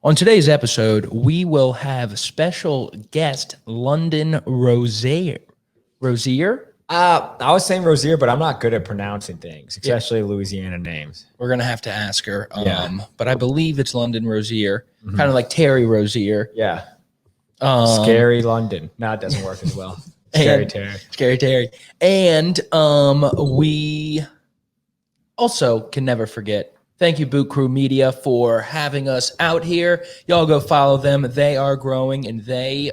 On today's episode, we will have special guest London Rosier. Rosier? I was saying Rosier, but I'm not good at pronouncing things, especially Louisiana names. We're going to have to ask her. Yeah. But I believe it's London Rosier, kind of like Terry Rosier. Yeah. Scary London. No, it doesn't work as well. Scary Terry. Scary Terry. And we also can never forget, thank you, Boot Crew Media, for having us out here. Y'all go follow them. They are growing, and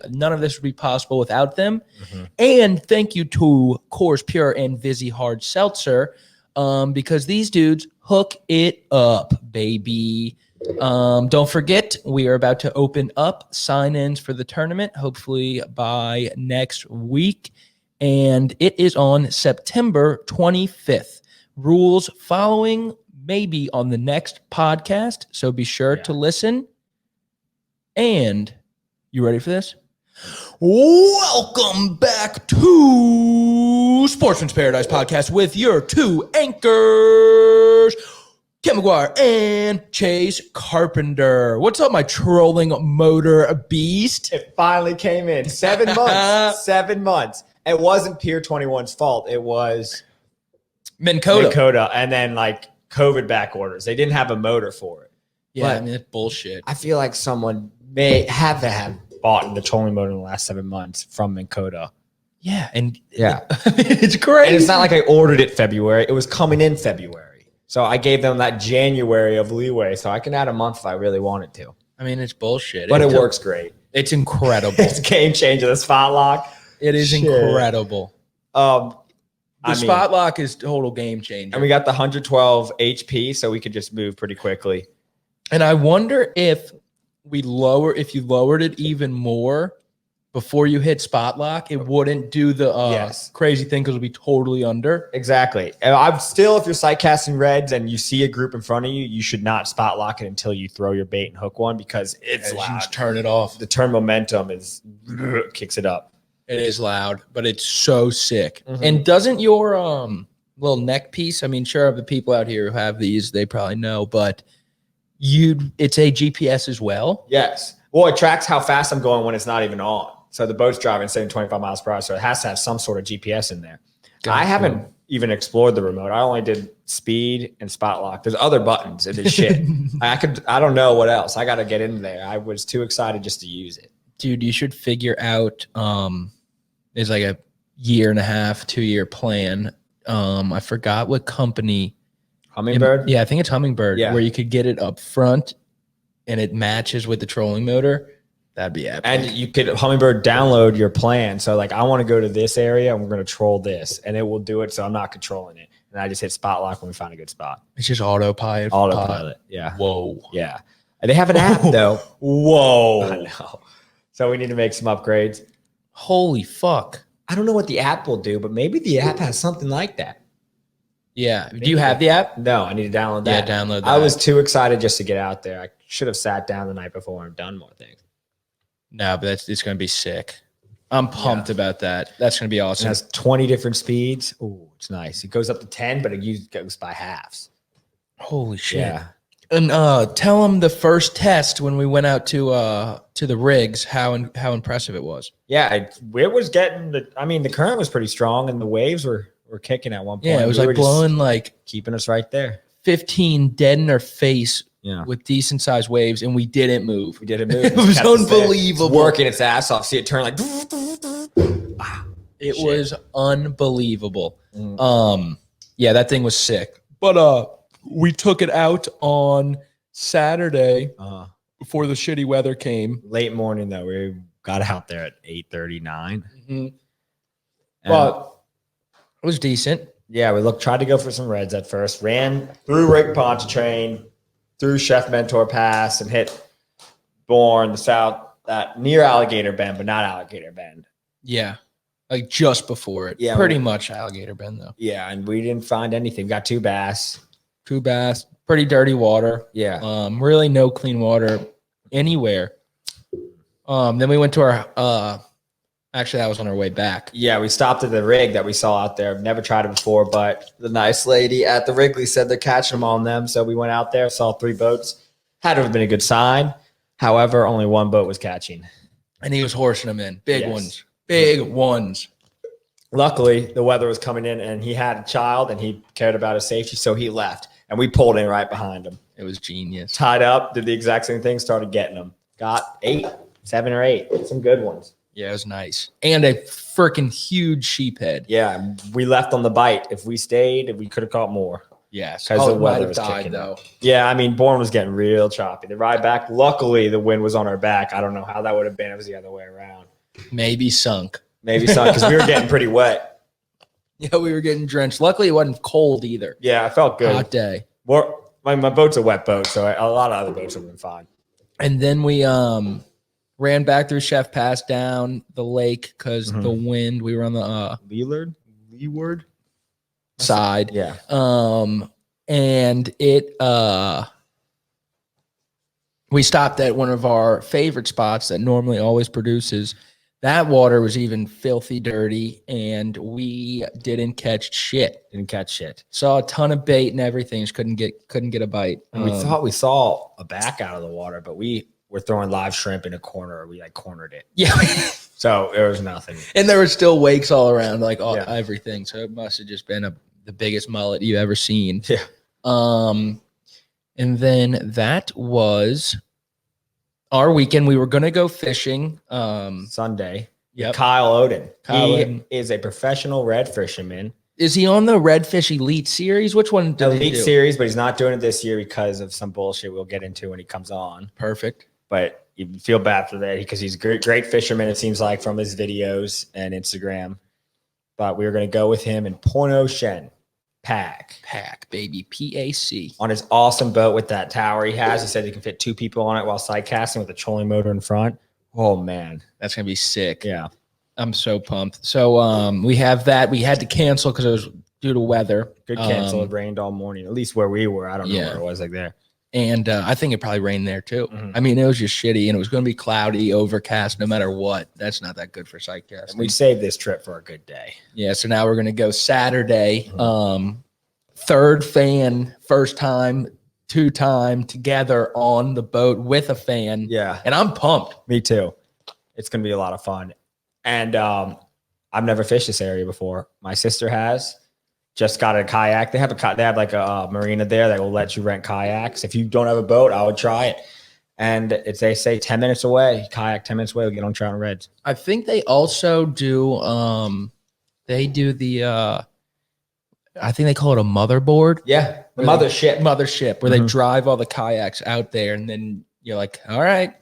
none of this would be possible without them. Mm-hmm. And thank you to Coors Pure and Vizzy Hard Seltzer, because these dudes hook it up, baby. Don't forget, we are about to open up sign-ins for the tournament, hopefully by next week. And it is on September 25th. Rules following maybe on the next podcast, so be sure to listen. And you ready for this? Welcome back to Sportsman's Paradise Podcast with your two anchors, Kim McGuire and Chase Carpenter. What's up, my trolling motor beast? It finally came in. 7 months. 7 months. It wasn't Pier 21's fault. It was Minn Kota. And then COVID back orders. They didn't have a motor for it. Yeah, but I mean, it's bullshit. I feel like someone may have to have bought the trolling motor in the last 7 months from Minn Kota. Yeah, and it's crazy. And it's not like I ordered it February. It was coming in February. So I gave them that January of leeway, so I can add a month if I really wanted to. I mean, it's bullshit. But it works great. It's incredible. It's a game changer, the spot lock. It is incredible. The spot lock is total game changer. And we got the 112 HP, so we could just move pretty quickly. And I wonder if you lowered it even more before you hit spot lock, it wouldn't do the crazy thing because it'll be totally under. Exactly. And I'm still, if you're sight casting reds and you see a group in front of you, you should not spot lock it until you throw your bait and hook one because it's loud. You just turn it off. The turn momentum kicks it up. It is loud, but it's so sick. Mm-hmm. And doesn't your little neck piece, I mean, sure, the people out here who have these, they probably know, but it's a GPS as well? Yes. Well, it tracks how fast I'm going when it's not even on. So the boat's driving 25 miles per hour, so it has to have some sort of GPS in there. I haven't even explored the remote. I only did speed and spot lock. There's other buttons in this shit. I don't know what else. I got to get in there. I was too excited just to use it. Dude, you should figure out, there's like a 1.5, 2 year plan. I forgot what company. Hummingbird? Yeah, I think it's Hummingbird, where you could get it up front and it matches with the trolling motor. That'd be epic. And you could Hummingbird download your plan. So I want to go to this area and we're going to troll this, and it will do it. So I'm not controlling it. And I just hit spot lock when we find a good spot. It's just autopilot. Autopilot. Yeah. Whoa. Yeah. And they have an app though. Whoa. I know. So we need to make some upgrades. Holy fuck. I don't know what the app will do, but maybe the app has something like that. Yeah. Do you have the app? No, I need to download that. Yeah, download that. I was too excited just to get out there. I should have sat down the night before and done more things. No, but it's going to be sick. I'm pumped about that. That's going to be awesome. It has 20 different speeds. Oh, it's nice. It goes up to 10, but it goes by halves. Holy shit. Yeah. And tell them the first test when we went out to the rigs, how impressive it was. Yeah, it was getting the current was pretty strong and the waves were kicking at one point. Yeah, it was blowing keeping us right there. 15 dead in our face. Yeah, with decent sized waves, and we didn't move. It was unbelievable. It's working its ass off. See it turn like. It was unbelievable. Yeah, that thing was sick. But we took it out on Saturday before the shitty weather came. Late morning though, we got out there at 8:39. Mm-hmm. But it was decent. Yeah, we tried to go for some reds at first. Ran through Rick Pontchartrain, through Chef Mentor Pass, and hit Bourne, the south, that near Alligator Bend, but not Alligator Bend. Yeah, like just before it. Yeah, pretty much Alligator Bend though. Yeah, and we didn't find anything. We got two bass, pretty dirty water. Yeah, really no clean water anywhere. Then we went to our actually that was on our way back. Yeah, we stopped at the rig that we saw out there. Never tried it before, but the nice lady at the Wrigley said they're catching them on them. So we went out there, saw 3 boats. Had to have been a good sign. However, only one boat was catching. And he was horsing them in. Big Yes. ones. Big ones. Luckily, the weather was coming in, and he had a child, and he cared about his safety, so he left. And we pulled in right behind him. It was genius. Tied up, did the exact same thing, started getting them. Got 7 or 8. Some good ones. Yeah, it was nice. And a freaking huge sheephead. Yeah, we left on the bite. If we stayed, we could have caught more. Yes. Because the it might weather have was died, kicking though. up. Yeah, I mean, Bourne was getting real choppy. The ride back, luckily, the wind was on our back. I don't know how that would have been if it was the other way around. Maybe sunk. Maybe so, because we were getting pretty wet. Yeah, we were getting drenched. Luckily, it wasn't cold either. Yeah, I felt good. Hot day. My boat's a wet boat, so a lot of other boats have been fine. And then we ran back through Chef Pass down the lake because the wind. We were on the leeward side. Yeah. And it we stopped at one of our favorite spots that normally always produces. That water was even filthy dirty, and we didn't catch shit. Saw a ton of bait and everything. Just couldn't get a bite. And we thought we saw a back out of the water, but we were throwing live shrimp in a corner. We cornered it. Yeah. So there was nothing. And there were still wakes all around, everything. So it must have just been the biggest mullet you've ever seen. Yeah. And then that was our weekend. We were going to go fishing. Sunday. Yep. Kyle Odin. He is a professional red fisherman. Is he on the Redfish Elite Series? Which one did he do? Elite Series, but he's not doing it this year because of some bullshit we'll get into when he comes on. Perfect. But you feel bad for that because he's a great fisherman, it seems like, from his videos and Instagram. But we were going to go with him in Point Ocean. Pack, baby. PAC. On his awesome boat with that tower he has. He said he can fit 2 people on it while side casting with a trolling motor in front. Oh, man. That's going to be sick. Yeah. I'm so pumped. So we have that. We had to cancel because it was due to weather. Good cancel. It rained all morning, at least where we were. I don't know where it was there. And I think it probably rained there too. Mm-hmm. I mean, it was just shitty, and it was going to be cloudy, overcast, no matter what. That's not that good for side casting. And we saved this trip for a good day. Yeah, so now we're going to go Saturday. Third fan, first time, 2-time together on the boat with a fan. Yeah. And I'm pumped. Me too. It's going to be a lot of fun. And I've never fished this area before. My sister has. Just got a kayak. They have a marina there that will let you rent kayaks. If you don't have a boat, I would try it. And they say 10 minutes away, kayak 10 minutes away, we'll get on trout and reds. I think they also do I think they call it a motherboard. Yeah, the mothership. Where they drive all the kayaks out there, and then you're like, all right,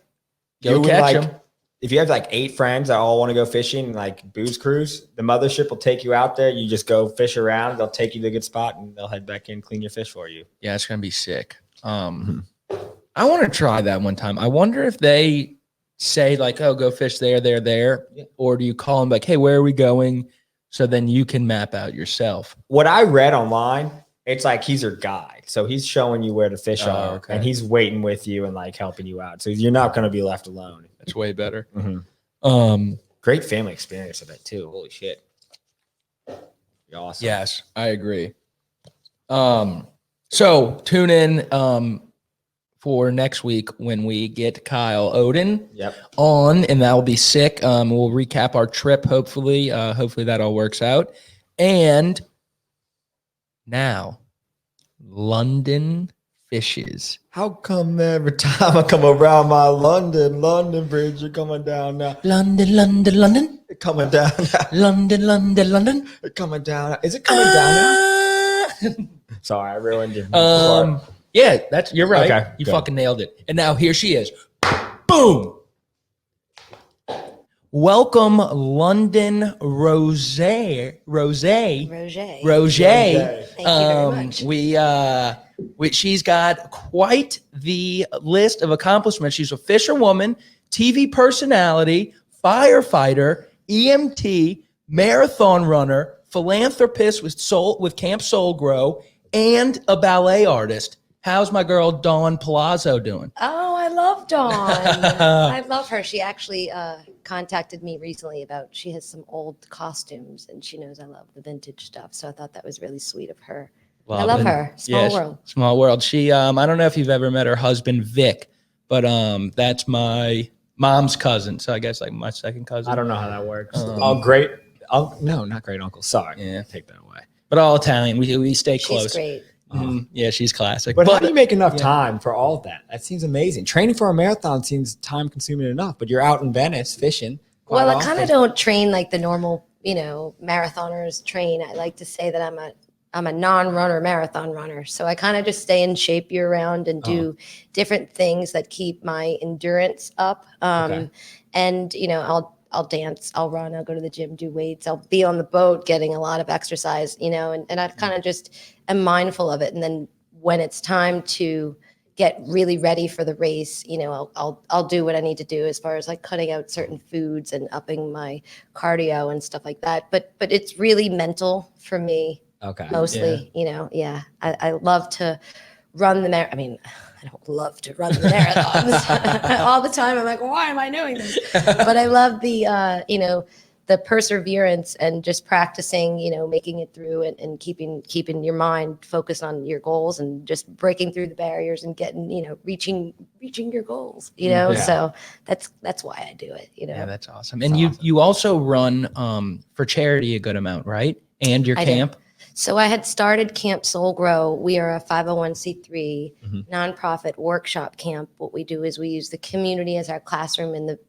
go catch them. If you have 8 friends that all want to go fishing, booze cruise, the mothership will take you out there. You just go fish around. They'll take you to a good spot, and they'll head back in, clean your fish for you. Yeah, it's going to be sick. I want to try that one time. I wonder if they say oh, go fish there. Yeah. Or do you call them hey, where are we going? So then you can map out yourself. What I read online, it's he's your guide. So he's showing you where the fish are, and he's waiting with you and helping you out. So you're not going to be left alone. That's way better. Mm-hmm. Great family experience of it too. Holy shit. Be awesome. Yes, I agree. So tune in for next week when we get Kyle Odin on, and that will be sick. We'll recap our trip, hopefully. Hopefully that all works out. And now, London fishes. How come every time I come around my London Bridge, you're coming down now? London. It's coming down now. London. It's coming down now. Is it coming down now? Sorry, I ruined you. Yeah, you're right. Okay, you good. fucking nailed it. And now here she is. Boom. Welcome, London Rosier. Roger. Thank you very much. She's got quite the list of accomplishments. She's a fisherwoman, TV personality, firefighter, EMT, marathon runner, philanthropist with Camp Soul Grow, and a ballet artist. How's my girl Dawn Palazzo doing? Oh, I love Dawn. I love her. She actually contacted me recently she has some old costumes, and she knows I love the vintage stuff. So I thought that was really sweet of her. I love her. Small world. Small world. She, I don't know if you've ever met her husband, Vic, but that's my mom's cousin. So I guess like my second cousin. I don't know how that works. No, not great uncle. Sorry. Yeah. Take that away. But all Italian. We stay close. She's great. Yeah, she's classic. But how do you make enough time for all of that? That seems amazing. Training for a marathon seems time consuming enough, but you're out in Venice fishing. Well, I kind of don't train like the normal, marathoners train. I like to say that I'm a non-runner marathon runner. So I kind of just stay in shape year round and do different things that keep my endurance up. And I'll dance, I'll run, I'll go to the gym, do weights, I'll be on the boat getting a lot of exercise, and I kind of just am mindful of it. And then when it's time to get really ready for the race, I'll do what I need to do as far as like cutting out certain foods and upping my cardio and stuff like that. But it's really mental for me. Okay. Mostly, I love to run the marathon. I mean, I don't love to run the marathons all the time. I'm like, why am I doing this? But I love the perseverance and just practicing, making it through and keeping your mind focused on your goals and just breaking through the barriers and getting, reaching your goals, So that's why I do it, Yeah, that's awesome. And you also run for charity a good amount, right? And your camp? So I had started Camp Soul Grow. We are a 501c3 nonprofit workshop camp. What we do is we use the community as our classroom and the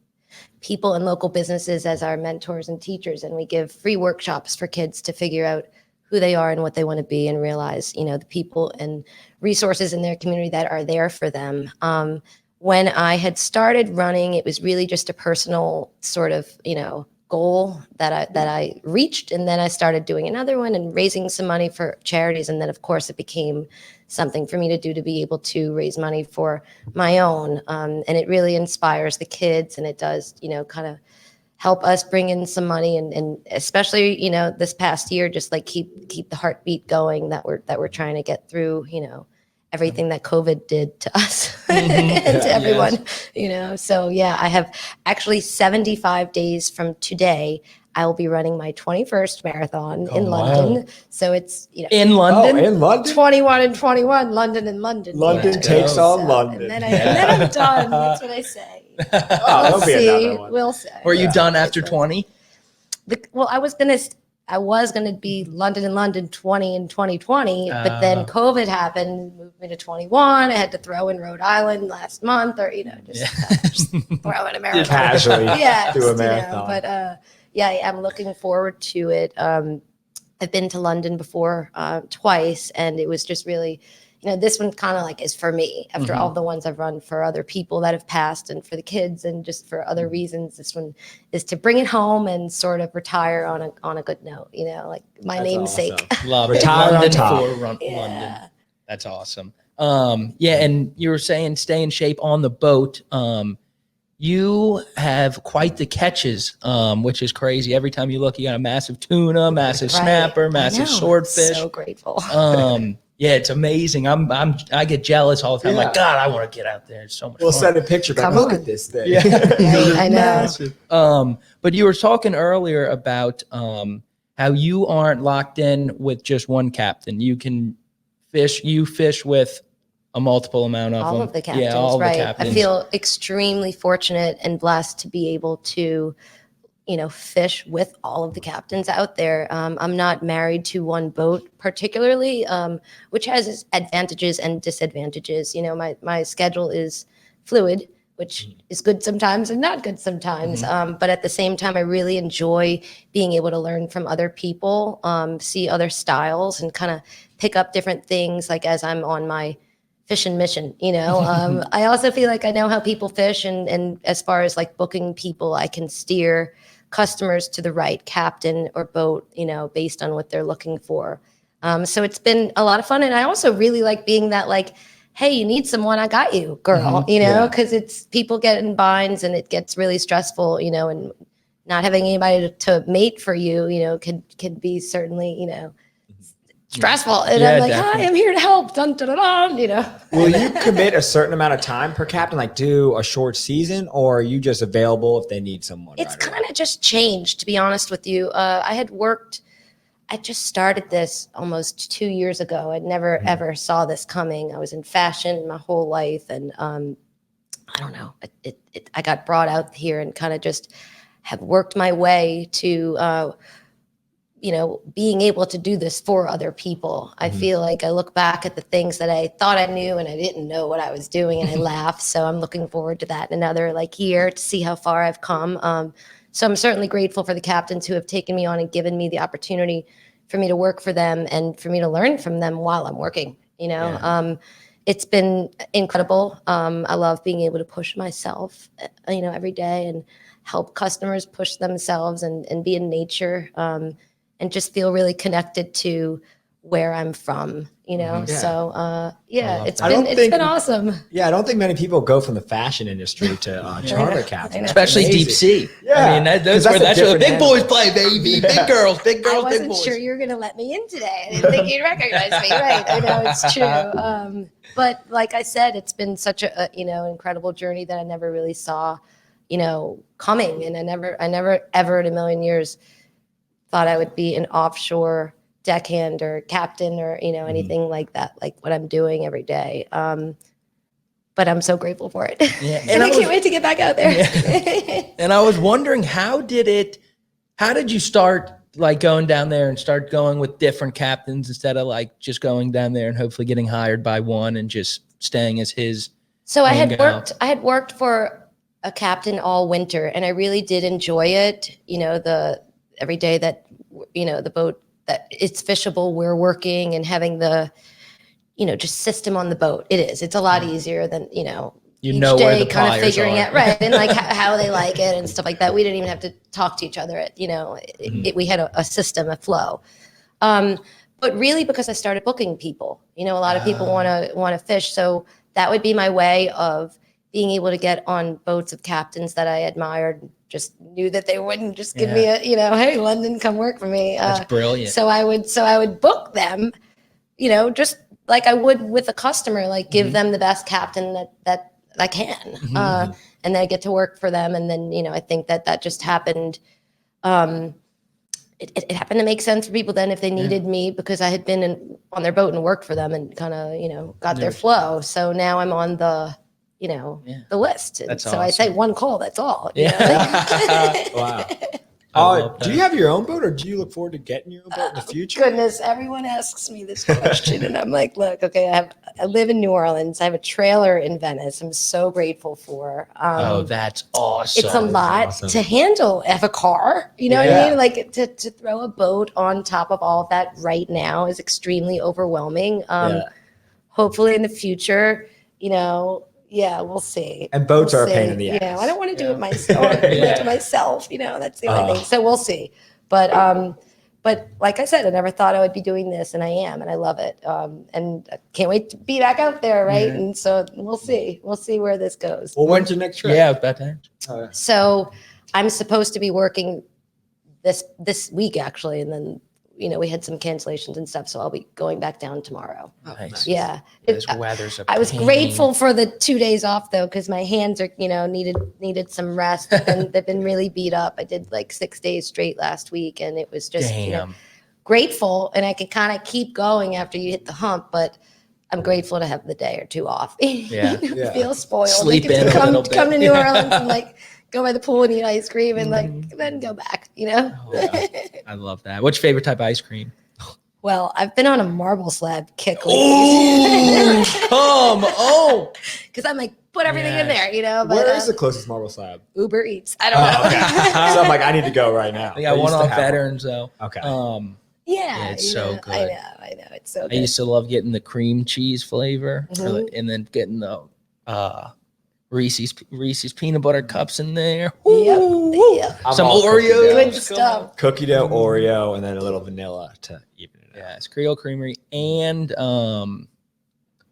people and local businesses as our mentors and teachers. And we give free workshops for kids to figure out who they are and what they want to be and realize, the people and resources in their community that are there for them. When I had started running, it was really just a personal sort of, goal that I reached. And then I started doing another one and raising some money for charities. And then of course it became something for me to do to be able to raise money for my own. And it really inspires the kids, and it does, kind of help us bring in some money and especially, this past year, just like keep the heartbeat going that we're trying to get through, everything that COVID did to us and to everyone, So yeah, I have actually 75 days from today. I will be running my 21st marathon in London. So it's, in London? In London? 21 and 21, London and London. London takes on London. And then I'm done. That's what I say. We'll see. We'll say. Were you done after 20? Well, I was gonna be London and London 20 in 2020, but then COVID happened, moved me to 21. I had to throw in Rhode Island last month, or just throw in a marathon. Casually do a marathon. But I'm looking forward to it. I've been to London before twice, and it was just really, this one kind of like is for me after all the ones I've run for other people that have passed and for the kids and just for other reasons. This one is to bring it home and sort of retire on a good note, like my namesake. Awesome. Love it. Retire London on top. for London. That's awesome. And you were saying stay in shape on the boat. You have quite the catches, which is crazy. Every time you look, you got a massive tuna, massive snapper, massive swordfish. So grateful. Yeah, it's amazing. I get jealous all the time. Like, God, I want to get out there. It's so much We'll fun. send a picture back. Look at this thing. Yeah. I know. But you were talking earlier about how you aren't locked in with just one captain. You can fish. You fish with a multiple amount of all them. of the captains, yeah, all right? The captains. I feel extremely fortunate and blessed to be able to, fish with all of the captains out there. I'm not married to one boat particularly, which has its advantages and disadvantages. My schedule is fluid, which is good sometimes and not good sometimes. But at the same time, I really enjoy being able to learn from other people, see other styles, and kind of pick up different things. Like as I'm on my fishing mission, I also feel like I know how people fish, and as far as like booking people, I can steer customers to the right captain or boat, based on what they're looking for. So it's been a lot of fun. And I also really like being that like, hey, you need someone, I got you, girl, because it's people get in binds and it gets really stressful, and not having anybody to mate for you, can be certainly, stressful. And I'm like, definitely. Hi, I'm here to help. Dun, dun, dun, dun, Will you commit a certain amount of time per captain, like do a short season, or are you just available if they need someone? It's kind of just changed, to be honest with you. I just started this almost 2 years ago. I never ever saw this coming. I was in fashion my whole life, and I don't know. I got brought out here and kind of just have worked my way to, being able to do this for other people. I feel like I look back at the things that I thought I knew and I didn't know what I was doing, and I laugh. So I'm looking forward to that in another year to see how far I've come. So I'm certainly grateful for the captains who have taken me on and given me the opportunity for me to work for them and for me to learn from them while I'm working. It's been incredible. I love being able to push myself, every day and help customers push themselves and be in nature, and just feel really connected to where I'm from, So, it's been awesome. Yeah, I don't think many people go from the fashion industry to charter captain, especially deep sea. Yeah, I mean that's where the big boys play, baby. Big girls, big I wasn't big boys. sure you were going to let me in today. I didn't think you'd recognize me. Right? I know it's true. But like I said, it's been such a incredible journey that I never really saw, coming, and I never ever in a million years thought I would be an offshore deckhand or captain or anything like that, like what I'm doing every day. But I'm so grateful for it. Yeah. And I can't wait to get back out there. Yeah. And I was wondering, how did you start going down there and start going with different captains instead of just going down there and hopefully getting hired by one and just staying as his? So I had worked for a captain all winter, and I really did enjoy it. Every day that the boat that it's fishable, we're working and having the just system on the boat. It's a lot easier than each where the kind of figuring are. it right and how they like it and stuff like that. We didn't even have to talk to each other. We had a system, a flow. But really, because I started booking people, a lot of people want to fish, so that would be my way of being able to get on boats of captains that I admired. Just knew that they wouldn't just give me a, hey, London, come work for me. That's brilliant. So I would book them, just like I would with a customer, give them the best captain that I can. And then I get to work for them. And then, I think that just happened. It happened to make sense for people then if they needed me, because I had been on their boat and worked for them and kind of, got their flow. So now I'm on the list. And that's so awesome. I say one call, that's all. Wow. Do you have your own boat, or do you look forward to getting your own boat in the future? Goodness, everyone asks me this question, and I'm like, look, okay, I live in New Orleans. I have a trailer in Venice. I'm so grateful for. That's awesome. It's a lot to handle. I have a car, what I mean? To throw a boat on top of all of that right now is extremely overwhelming. Hopefully in the future, we'll see. And boats are a pain in the ass. I don't want to do it myself. To myself, that's the only thing. So we'll see. But like I said, I never thought I would be doing this, and I am, and I love it. And I can't wait to be back out there, right? Mm-hmm. And so we'll see. We'll see where this goes. Well, when's your next trip? Yeah, about time. So I'm supposed to be working this week actually, and then we had some cancellations and stuff, so I'll be going back down tomorrow. Nice. Yeah. This weather's a I was pain. grateful for the 2 days off though, because my hands are, needed some rest. They've been really beat up. I did 6 days straight last week, and it was just grateful, and I could kind of keep going after you hit the hump, but I'm grateful to have the day or two off. Feel spoiled. Sleep in a little bit. Come to New Orleans and go by the pool and eat ice cream and then go back, I love that. What's your favorite type of ice cream? Well, I've been on a marble slab kick lately. Oh, come on. Because I'm put everything in there, But, where is the closest marble slab? Uber Eats. I don't know. Okay. So I'm I need to go right now. I got one on Veterans though. Okay. It's so good. I know. It's so good. I used to love getting the cream cheese flavor and then getting the Reese's peanut butter cups in there. Yep. Some Oreos. Good stuff. Cookie dough, Oreo, and then a little vanilla to even it out. Yeah, it's Creole Creamery and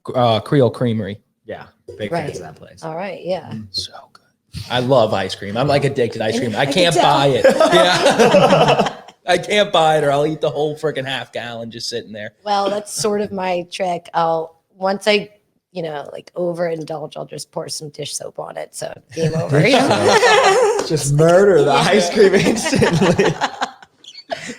Creole Creamery. Yeah, big fans of that place. All right, yeah. So good. I love ice cream. I'm addicted to ice cream. I can't buy it. Yeah. I can't buy it, or I'll eat the whole freaking half gallon just sitting there. Well, that's sort of my trick. Once I overindulge, I'll just pour some dish soap on it. So game over. Just murder the ice cream instantly.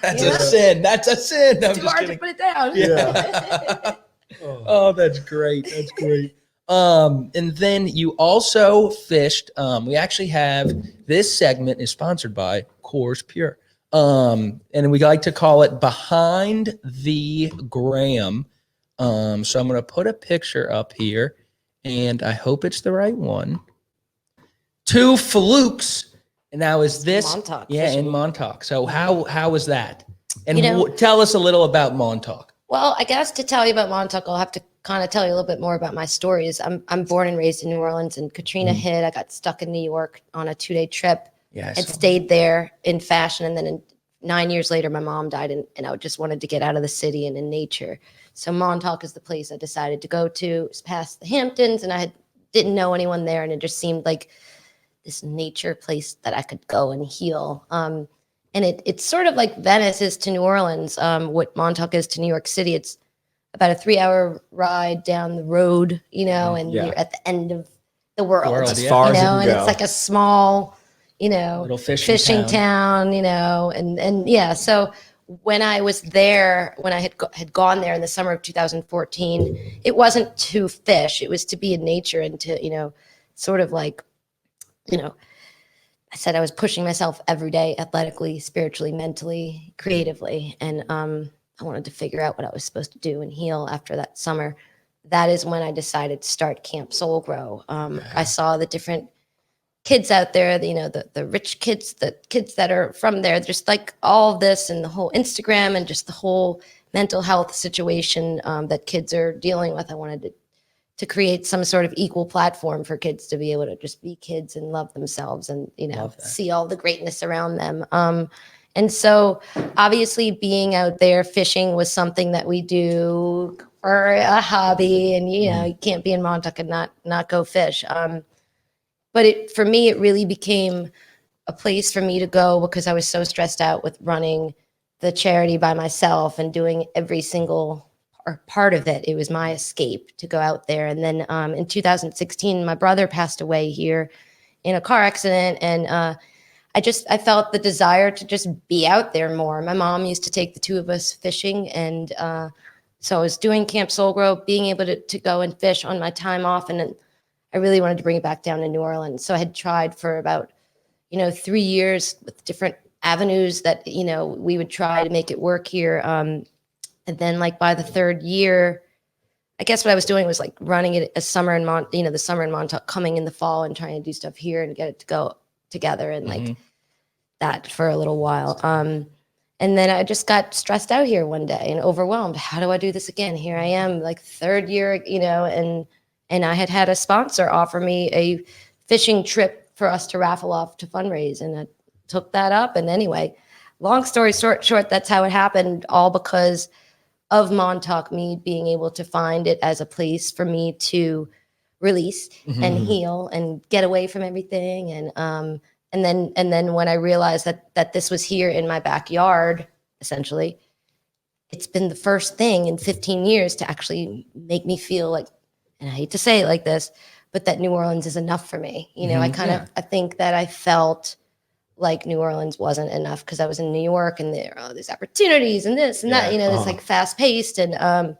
That's a sin. That's a sin. I'm too just hard kidding. to put it down. Yeah. Oh, that's great. That's great. And then you also fished. We actually have this segment is sponsored by Coors Pure. And we like to call it Behind the Gram. So I'm going to put a picture up here, and I hope it's the right one. 2 flukes. And now is this Montauk yeah fishing. in Montauk? So how was that? And You know- tell us a little about Montauk. Well, I guess to tell you about Montauk, I'll have to kind of tell you a little bit more about my stories. I'm born and raised in New Orleans, and Katrina hit. I got stuck in New York on a 2-day trip. Yes. And stayed there in fashion, and then 9 years later, my mom died, and I just wanted to get out of the city and in nature. So Montauk is the place I decided to go to. It's past the Hamptons, and didn't know anyone there, and it just seemed like this nature place that I could go and heal. And it's sort of like Venice is to New Orleans, what Montauk is to New York City. It's about a 3-hour ride down the road, and you're at the end of the world, As far as you can and go. it's like a small, Little fishing town, and yeah. So when I was there, when I had gone there in the summer of 2014, it wasn't to fish; it was to be in nature and to, sort of like, I said I was pushing myself every day, athletically, spiritually, mentally, creatively, and I wanted to figure out what I was supposed to do and heal after that summer. That is when I decided to start Camp Soul Grow. I saw the different kids out there, the rich kids, the kids that are from there, just like all of this and the whole Instagram and just the whole mental health situation that kids are dealing with. I wanted to create some sort of equal platform for kids to be able to just be kids and love themselves and, see all the greatness around them. And so obviously being out there fishing was something that we do for a hobby, and, you can't be in Montauk and not go fish. But for me, it really became a place for me to go because I was so stressed out with running the charity by myself and doing every single part of it. It was my escape to go out there. And then in 2016, my brother passed away here in a car accident. And I felt the desire to just be out there more. My mom used to take the 2 of us fishing. And so I was doing Camp Soul Grow, being able to go and fish on my time off. And then I really wanted to bring it back down to New Orleans. So I had tried for about, 3 years with different avenues that, we would try to make it work here. And then like by the 3rd year, I guess what I was doing was like running it a summer in the summer in Montauk, coming in the fall and trying to do stuff here and get it to go together and like that for a little while. And then I just got stressed out here one day and overwhelmed. How do I do this again? Here I am, like 3rd year, and I had a sponsor offer me a fishing trip for us to raffle off to fundraise. And I took that up. And anyway, long story short, that's how it happened, all because of Montauk, me being able to find it as a place for me to release and heal and get away from everything. And then when I realized that this was here in my backyard, essentially, it's been the first thing in 15 years to actually make me feel like, and I hate to say it like this, but that New Orleans is enough for me. I think that I felt like New Orleans wasn't enough because I was in New York and there are all these opportunities and this and that, it's like fast paced. And,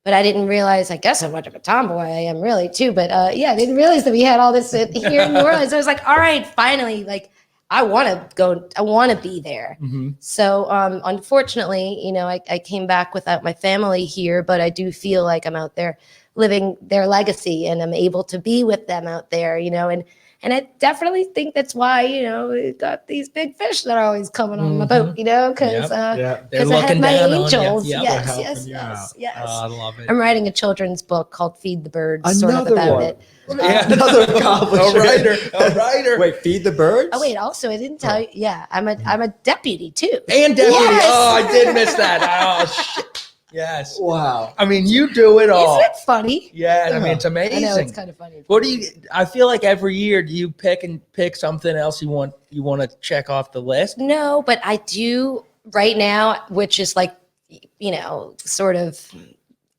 but I didn't realize, I guess how much of a tomboy I am really too. But I didn't realize that we had all this here in New Orleans. I was like, all right, finally, like I want to be there. So unfortunately, I came back without my family here, but I do feel like I'm out there living their legacy and I'm able to be with them out there, and I definitely think that's why, we got these big fish that are always coming on my boat, because they're I looking had my down angels. on you. Yes. Oh, I love it. I'm writing a children's book called Feed the Birds, sort of Another about one. it. Another accomplishment. A writer. Wait, Feed the Birds? Oh wait, also I didn't tell you. Yeah, I'm a deputy too. And deputy. Yes. Oh, I did miss that. Oh, shit. Yes. Wow. I mean, you do it all. Isn't it funny? Yeah, I mean, it's amazing. I know, it's kind of funny. What do you? I feel like every year, do you pick something else you want to check off the list? No, but I do right now, which is like, sort of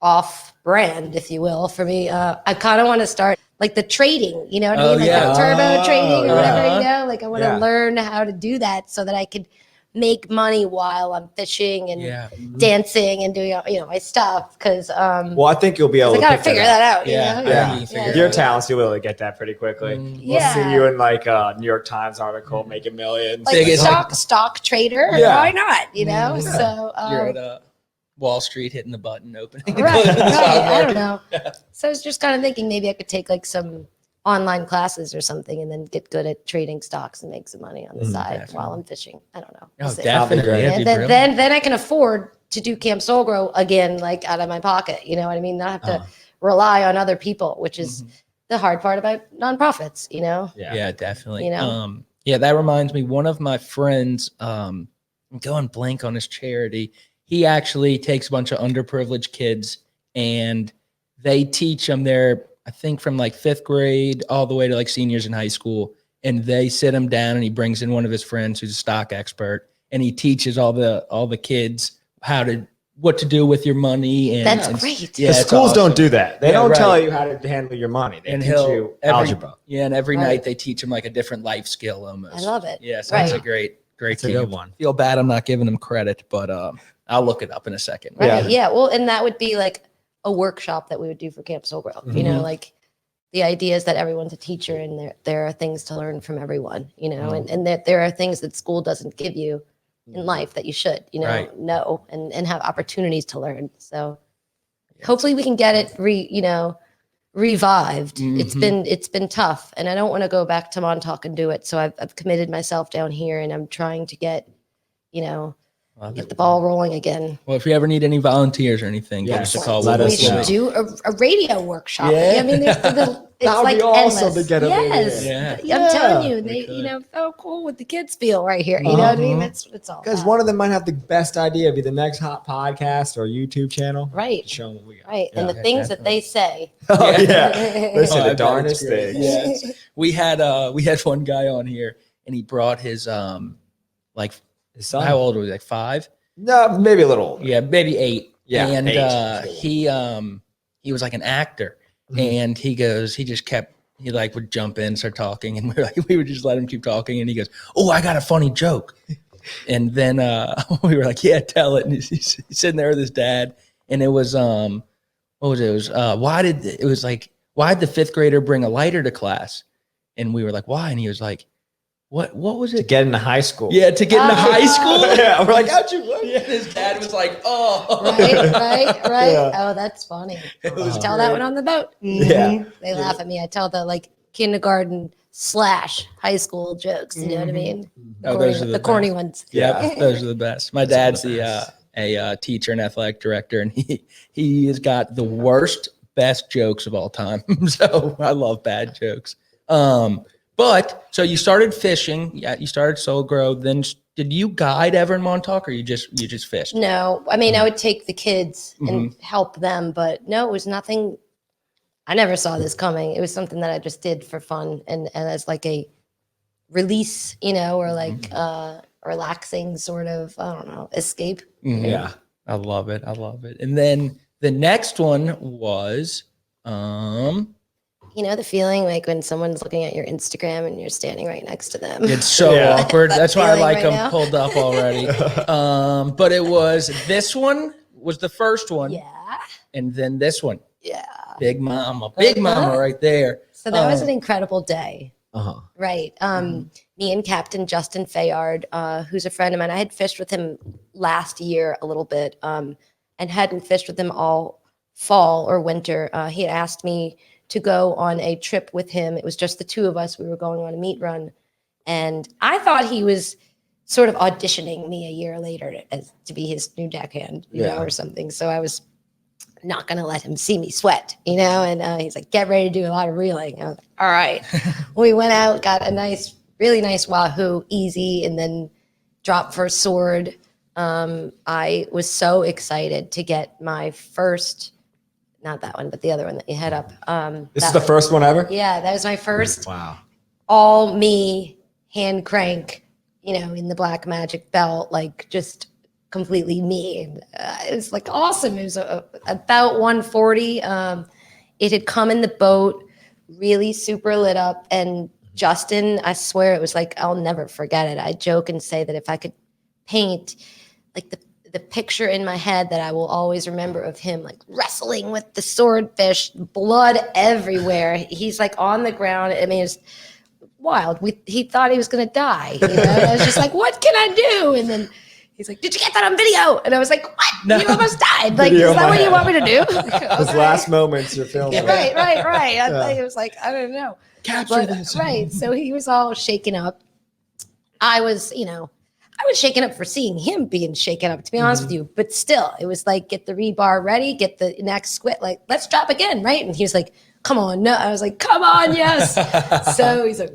off brand, if you will, for me. I kind of want to start like the trading, you know what I mean? Like the turbo trading or whatever, like I want to learn how to do that so that I could make money while I'm fishing and Yeah. dancing and doing, my stuff. Cause, Well, I think you'll be able I to gotta pick figure that that up. out. Yeah. You know? Yeah, you figure with it your out. talents, you'll be able to get that pretty quickly. We'll see you in like a New York Times article making millions. Like Biggest- stock trader. Yeah. Why not? So, You're at Wall Street hitting the button, opening. right. closing the stock I don't market. know. So I was just kind of thinking maybe I could take like some online classes or something and then get good at trading stocks and make some money on the side definitely. while I'm fishing. I don't know. We'll Oh, see. definitely. great. It'd And be brilliant. then I can afford to do Camp Soul Grow again, like out of my pocket. You know what I mean? Not have to rely on other people, which is the hard part about nonprofits, Yeah, definitely. You Yeah, that reminds me. One of my friends, I'm going blank on his charity. He actually takes a bunch of underprivileged kids and they teach them I think from like 5th grade all the way to like seniors in high school. And they sit them down and he brings in one of his friends who's a stock expert and he teaches all the kids what to do with your money. And That's great. Yeah, The it's schools awesome. don't do that. They Yeah, don't right. tell you how to handle your money. They teach you algebra. Yeah, and every Right. night they teach them like a different life skill almost. I love it. Yeah, so Right. that's a great It's a team. good one. Feel bad I'm not giving them credit, but I'll look it up in a second. Right. Yeah. Yeah. Well, and that would be like a workshop that we would do for Camp Soul Grow. Like the idea is that everyone's a teacher and there are things to learn from everyone, and that there are things that school doesn't give you in life that you should, Right. know and have opportunities to learn. So hopefully we can get it revived. It's been tough and I don't want to go back to Montauk and do it. So I've committed myself down here and I'm trying to get the ball rolling again. Well, if you ever need any volunteers or anything, give Yes. us a call. Let We'll us We know. should do a radio workshop. Yeah. I mean, it's That would like be awesome endless. to get over yes. here. I'm telling you, we they, could. oh, cool what the kids feel right here. You know what I mean? It's all Because about. one of them might have the best idea, be the next hot podcast or YouTube channel. Right. Show them what we got. Right. Yeah. And the things that they say. Oh, Yeah. yeah. They say Oh, I the bet darndest it's great. things. Yes. We had one guy on here and he brought his like His son? how old was he? Like 5? No, maybe a little older. Yeah, maybe 8. Yeah, and 8. He was like an actor, and he like would jump in, start talking, and we would just let him keep talking, and he goes, "Oh, I got a funny joke," and then we were like, "Yeah, tell it." And he's sitting there with his dad, and it was what was it? It was why did the 5th grader bring a lighter to class? And we were like, "Why?" And he was like, What was To it? get into high school. Yeah, to get into high school. Yeah, we're like, how'd you? What? Yeah, his dad was like, "Oh, Right. Yeah. Oh, that's funny. It was Tell that great. one on the boat. Yeah. They laugh at me. I tell the like kindergarten / high school jokes. You know what I mean? Oh, those are the corny best. ones. Yeah, those are the best. My dad's a teacher and athletic director, and he has got the best jokes of all time. So I love bad jokes. But so you started fishing. Yeah, you started Soul Grow. Then did you guide ever in Montauk, or you just fished? No, I mean I would take the kids and help them, but no, it was nothing. I never saw this coming. It was something that I just did for fun and as like a release, or like relaxing sort of, I don't know, escape. Mhm. Yeah. I love it. And then the next one was The feeling like when someone's looking at your Instagram and you're standing right next to them. it's so Yeah. awkward. That That's why I feeling like right them now. pulled up already. But it was this one was the first one, Yeah. and then this one, Yeah. Big Mama right there. So that was an incredible day. Uh-huh. Right. Me and Captain Justin Fayard, who's a friend of mine, I had fished with him last year a little bit and hadn't fished with him all fall or winter. He had asked me to go on a trip with him. It was just the two of us. We were going on a meat run. And I thought he was sort of auditioning me a year later to be his new deckhand, or something. So I was not going to let him see me sweat, and he's like, get ready to do a lot of reeling. I was like, all right. We went out, got a really nice wahoo, easy, and then dropped for a sword. I was so excited to get my first, not that one, but the other one that you had up. This is the first one ever? Yeah, that was my first Wow. all me hand crank, in the black magic belt, like just completely me. And, it was like awesome. It was about 140. It had come in the boat, really super lit up. And Justin, I swear it was like, I'll never forget it. I joke and say that if I could paint, like the picture in my head that I will always remember of him like wrestling with the swordfish, blood everywhere. He's like on the ground. I mean, it's wild. He thought he was going to die. You know? And I was just like, what can I do? And then he's like, did you get that on video? And I was like, what? No. You almost died. Like, is that what you want me to do? Okay. His last moments you're filming. Yeah, right. I was like, I don't know. Capture this. Right. So he was all shaken up. I was shaken up for seeing him being shaken up, to be honest with you. But still, it was like, get the rebar ready, get the next squid, like, let's drop again, right? And he was like, come on, no. I was like, come on, yes. So he's like,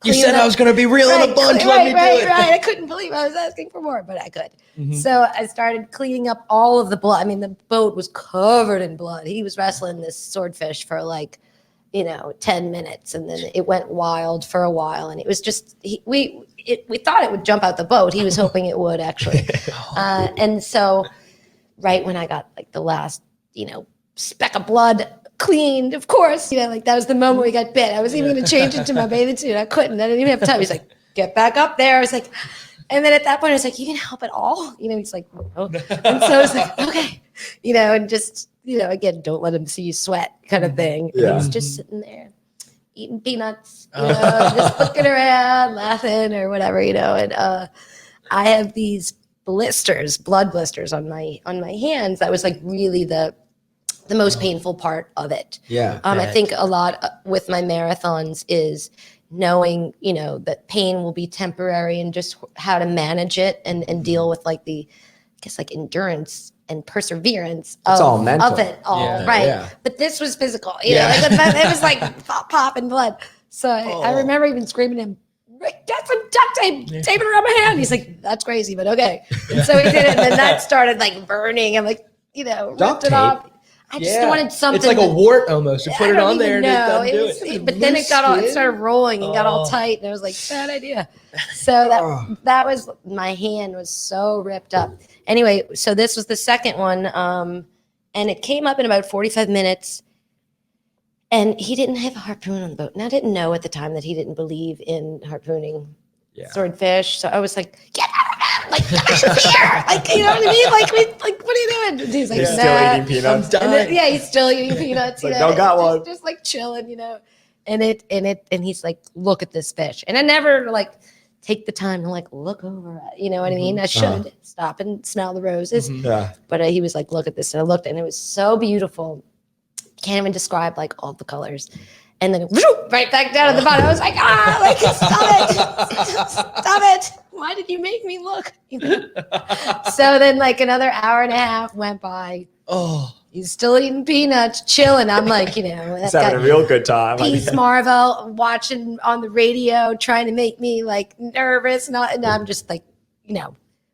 you said I was going to be real in a bunch. Let me do it. Right. I couldn't believe I was asking for more, but I could. So I started cleaning up all of the blood. I mean, the boat was covered in blood. He was wrestling this swordfish for like, 10 minutes, and then it went wild for a while. And it was just, we thought it would jump out the boat. He was hoping it would, actually. And so right when I got like the last, speck of blood cleaned, of course, like that was the moment we got bit. I was even going to change into my bathing suit. I couldn't. I didn't even have time. He's like, get back up there. I was like, and then at that point I was like, you can help at all? He's like, oh. And so I was like, okay, and just, again, don't let him see you sweat kind of thing. And he was just sitting there eating peanuts, just looking around, laughing or whatever, and I have these blood blisters on my hands. That was like really the most painful part of it. Yeah. I think a lot with my marathons is knowing, that pain will be temporary and just how to manage it and deal with like endurance and perseverance of it all, right? Yeah. But this was physical, it was like popping blood. So I remember even screaming to him, get some duct tape, tape it around my hand. He's like, that's crazy, but okay. And so he did it, and then that started like burning. I'm like, ripped it off. I just wanted something. It's like a wart almost. You put it on there and it doesn't do it. But then it started rolling and got all tight, and I was like, bad idea. So that was, my hand was so ripped up. Anyway, so this was the second one, and it came up in about 45 minutes, and he didn't have a harpoon on the boat. And I didn't know at the time that he didn't believe in harpooning swordfish. So I was like, get out of him! Like, get here! Like, you know what I mean? Like, what are you doing? And he's like, he's still eating peanuts. He's still eating peanuts. Don't got one. Just like chilling, And he's like, look at this fish. And I never like take the time to like look over at, you know what I mean? I should stop and smell the roses. But he was like, look at this. And I looked, and it was so beautiful. Can't even describe like all the colors. And then right back down at the bottom. I was like, stop it. Why did you make me look? So then like another hour and a half went by. Oh, he's still eating peanuts, chilling. I'm like, he's having a real good time. Peace Marvel watching on the radio, trying to make me like nervous. And I'm just like,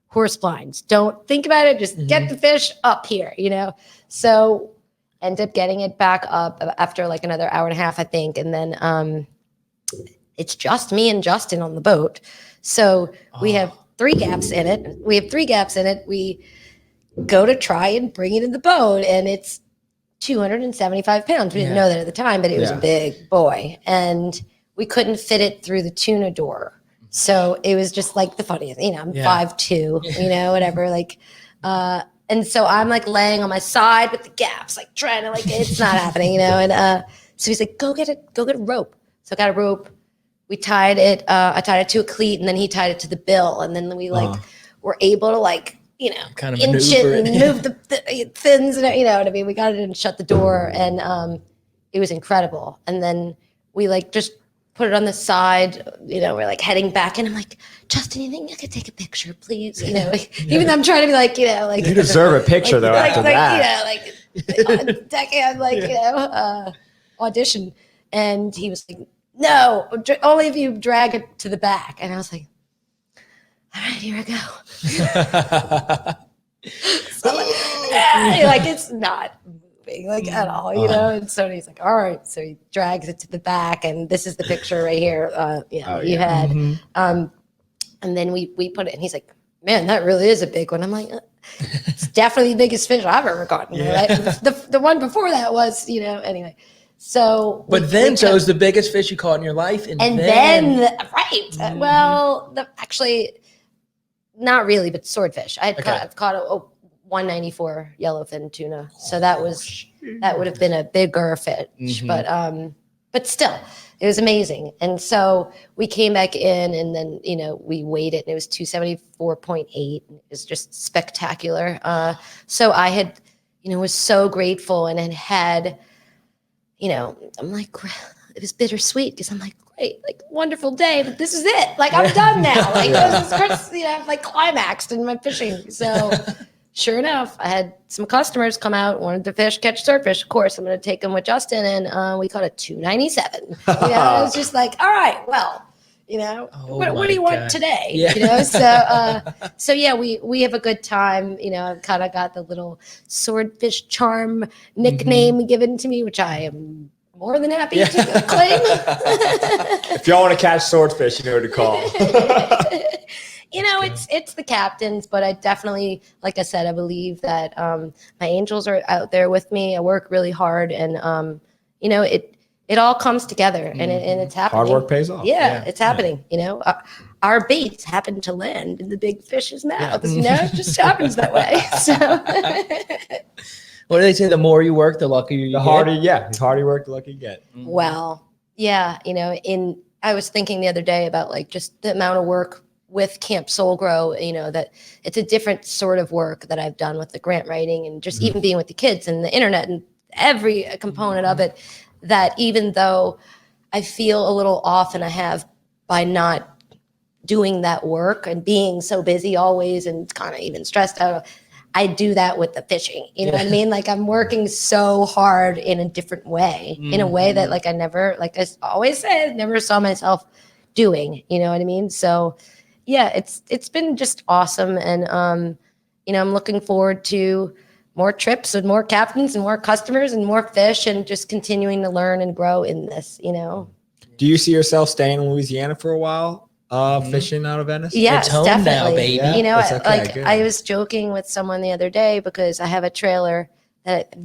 horse blinds. Don't think about it. Just get the fish up here, So end up getting it back up after like another hour and a half, I think. And then it's just me and Justin on the boat. So we have 3 gaps in it. We go to try and bring it in the boat, and it's 275 pounds. We didn't know that at the time, but it was a big boy. And we couldn't fit it through the tuna door. So it was just like the funniest, I'm 5'2", whatever, like, and so I'm like laying on my side with the gaps, like trying to it's not happening, and so he's like, go get a rope. So I got a rope. We tied it. I tied it to a cleat, and then he tied it to the bill, and then we were able to kind of inch it and move the fins, and what I mean. We got it and shut the door, and it was incredible. And then we just put it on the side, we're heading back, and I'm like, Justin, you think I could take a picture, please? Even though I'm trying to be you deserve a picture though after that. Audition. And he was like, no, only if you drag it to the back. And I was like, all right, here I go. So it's not moving at all, And so he's like, all right. So he drags it to the back, and this is the picture right here. You had, and then we put it, and he's like, man, that really is a big one. I'm like, it's definitely the biggest fish I've ever caught. Right? The one before that was, anyway. So, but then so it was the biggest fish you caught in your life, and then right. Well, actually, not really, but swordfish. I've caught a 194 yellowfin tuna. So that would have been a bigger fish, but still, it was amazing. And so we came back in, and then, we weighed it, and it was 274.8. It was just spectacular. So I had, was so grateful, and had, I'm like, it was bittersweet because I'm like, great, like, wonderful day, but this is it. Like, I'm done now. Like, this is, I've like climaxed in my fishing. So sure enough, I had some customers come out, wanted to catch swordfish. Of course, I'm going to take them with Justin, and we caught a 297. I was just like, all right, well, what do you want today? Yeah. So yeah, we have a good time. I've kind of got the little swordfish charm nickname given to me, which I am more than happy to claim. If y'all want to catch swordfish, you know who to call. It's the captains, but I definitely, like I said, I believe that my angels are out there with me. I work really hard, and it all comes together, and it's happening. Hard work pays off. Yeah, it's happening. Our baits happen to land in the big fish's mouths. It just happens that way. So, what do they say? The more you work, the luckier you get. The harder you work, the luckier you get. Well, yeah, I was thinking the other day about like just the amount of work with Camp Soul Grow, that it's a different sort of work that I've done with the grant writing, and just even being with the kids and the internet and every component of it, that even though I feel a little off, and I have by not doing that work and being so busy always and kind of even stressed out, I do that with the fishing. You know what I mean? Like, I'm working so hard in a different way, in a way that like I always said, never saw myself doing, you know what I mean? So yeah, it's been just awesome. And, I'm looking forward to more trips and more captains and more customers and more fish, and just continuing to learn and grow in this, Do you see yourself staying in Louisiana for a while, fishing out of Venice? Yes, It's home definitely. now, baby. Good. I was joking with someone the other day because I have a trailer that I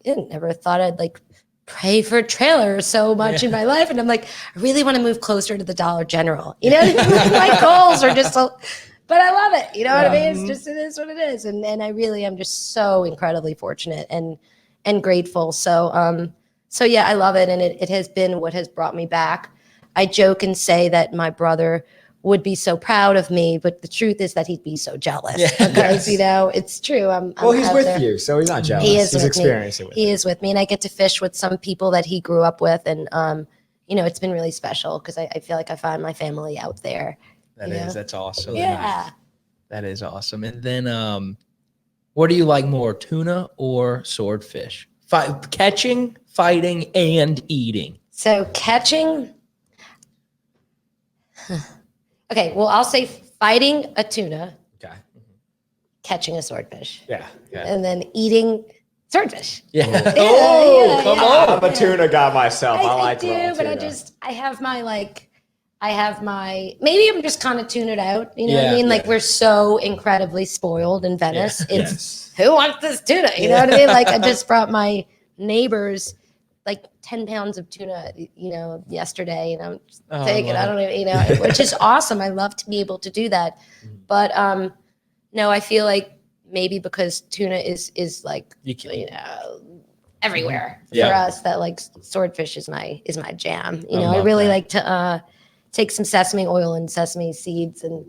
never thought I'd like pray for a trailer so much in my life. And I'm like, I really want to move closer to the Dollar General. My goals are just so, but I love it. You know what I mean? It is what it is. And I really am just so incredibly fortunate and grateful. So yeah, I love it. And it has been what has brought me back. I joke and say that my brother would be so proud of me, but the truth is that he'd be so jealous because, it's true. He's with you, so he's not jealous. He's experiencing it. He is with me, and I get to fish with some people that he grew up with. And, it's been really special because I feel like I find my family out there. That's awesome. Yeah. That is awesome. And then, what do you like more, tuna or swordfish? Catching, fighting, and eating. So catching. Okay, well, I'll say fighting a tuna, catching a swordfish, and then eating swordfish. Yeah. Come on! I'm a tuna guy myself. I like do, but I have my. Maybe I'm just kind of tuned out. You know what I mean? Like, we're so incredibly spoiled in Venice. It's who wants this tuna? You know what I mean? Like, I just brought my neighbors like 10 pounds of tuna, yesterday, and I'm just taking, I don't even, which is awesome. I love to be able to do that. But, no, I feel like maybe because tuna is like, everywhere for us, that like swordfish is my jam. I really like to, take some sesame oil and sesame seeds and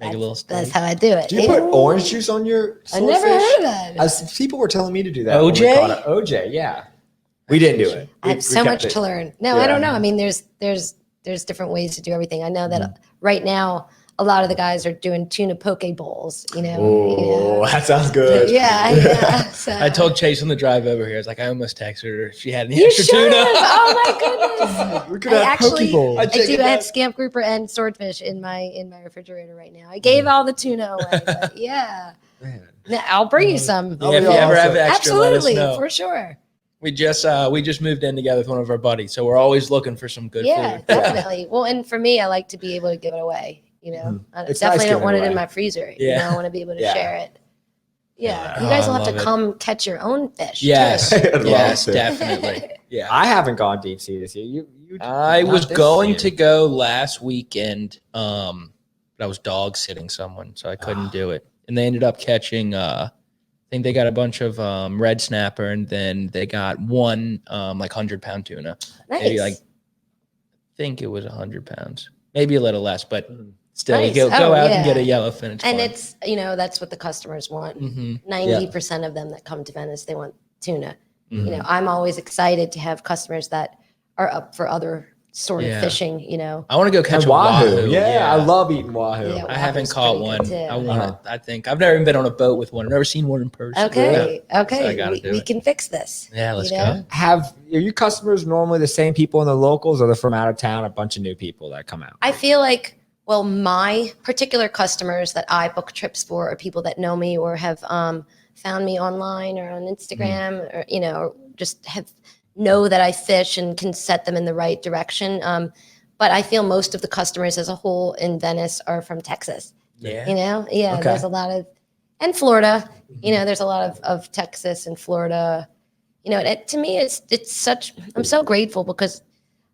make a little steak. That's how I do it. Do you put orange juice on your swordfish? I never heard of that. People were telling me to do that. OJ? OJ, yeah. We didn't do it. I have so much to learn. No, I don't know. I mean, there's different ways to do everything. I know that right now a lot of the guys are doing tuna poke bowls. Oh, that sounds good. Yeah. So. I told Chase on the drive over here. I was like, I almost texted her if she had any extra tuna. Oh my goodness! We could have poke bowls. I have scamp grouper and swordfish in my refrigerator right now. I gave all the tuna away. But yeah. Man. I'll bring you some. Yeah, if you ever have extra, absolutely, let us know. For sure. We just moved in together with one of our buddies, so we're always looking for some good food. Yeah, definitely. Well, and for me, I like to be able to give it away. I It's definitely nice don't want giving it in away. my freezer. Yeah. I want to be able to share it. Yeah, Yeah. you guys will I have to love it. come catch your own fish. Yes, I'd love yes, to. definitely. Yeah, I haven't gone deep sea this year. You I was not this going year. to go last weekend, but but I was dog sitting someone, so I couldn't do it. And they ended up catching, I think they got a bunch of red snapper, and then they got one like 100-pound tuna. Nice. Maybe like, I think it was 100 pounds, maybe a little less, but still, Nice. you go out and Yeah. get a yellowfin. It's And fun. it's, you know, that's what the customers want. 90% of them that come to Venice, they want tuna. You know, I'm always excited to have customers that are up for other sort of fishing, you know. I want to go catch And a wahoo. Yeah, I love eating wahoo. Yeah, I haven't wahoo's caught pretty one. good too. I want to. I think I've never even been on a boat with one. I've never seen one in person. Okay. So I Okay. gotta do We it. can fix this. Yeah, let's you know? go. Are your customers normally the same people in the locals, or they're from out of town? A bunch of new people that come out. I feel like, well, my particular customers that I book trips for are people that know me or have found me online or on Instagram, or, you know, or just know that I fish and can set them in the right direction. But I feel most of the customers as a whole in Venice are from Texas. Yeah. You know, yeah, Okay. there's a lot of, and Florida, you know, there's a lot of Texas and Florida. You know, to me, it's such, I'm so grateful because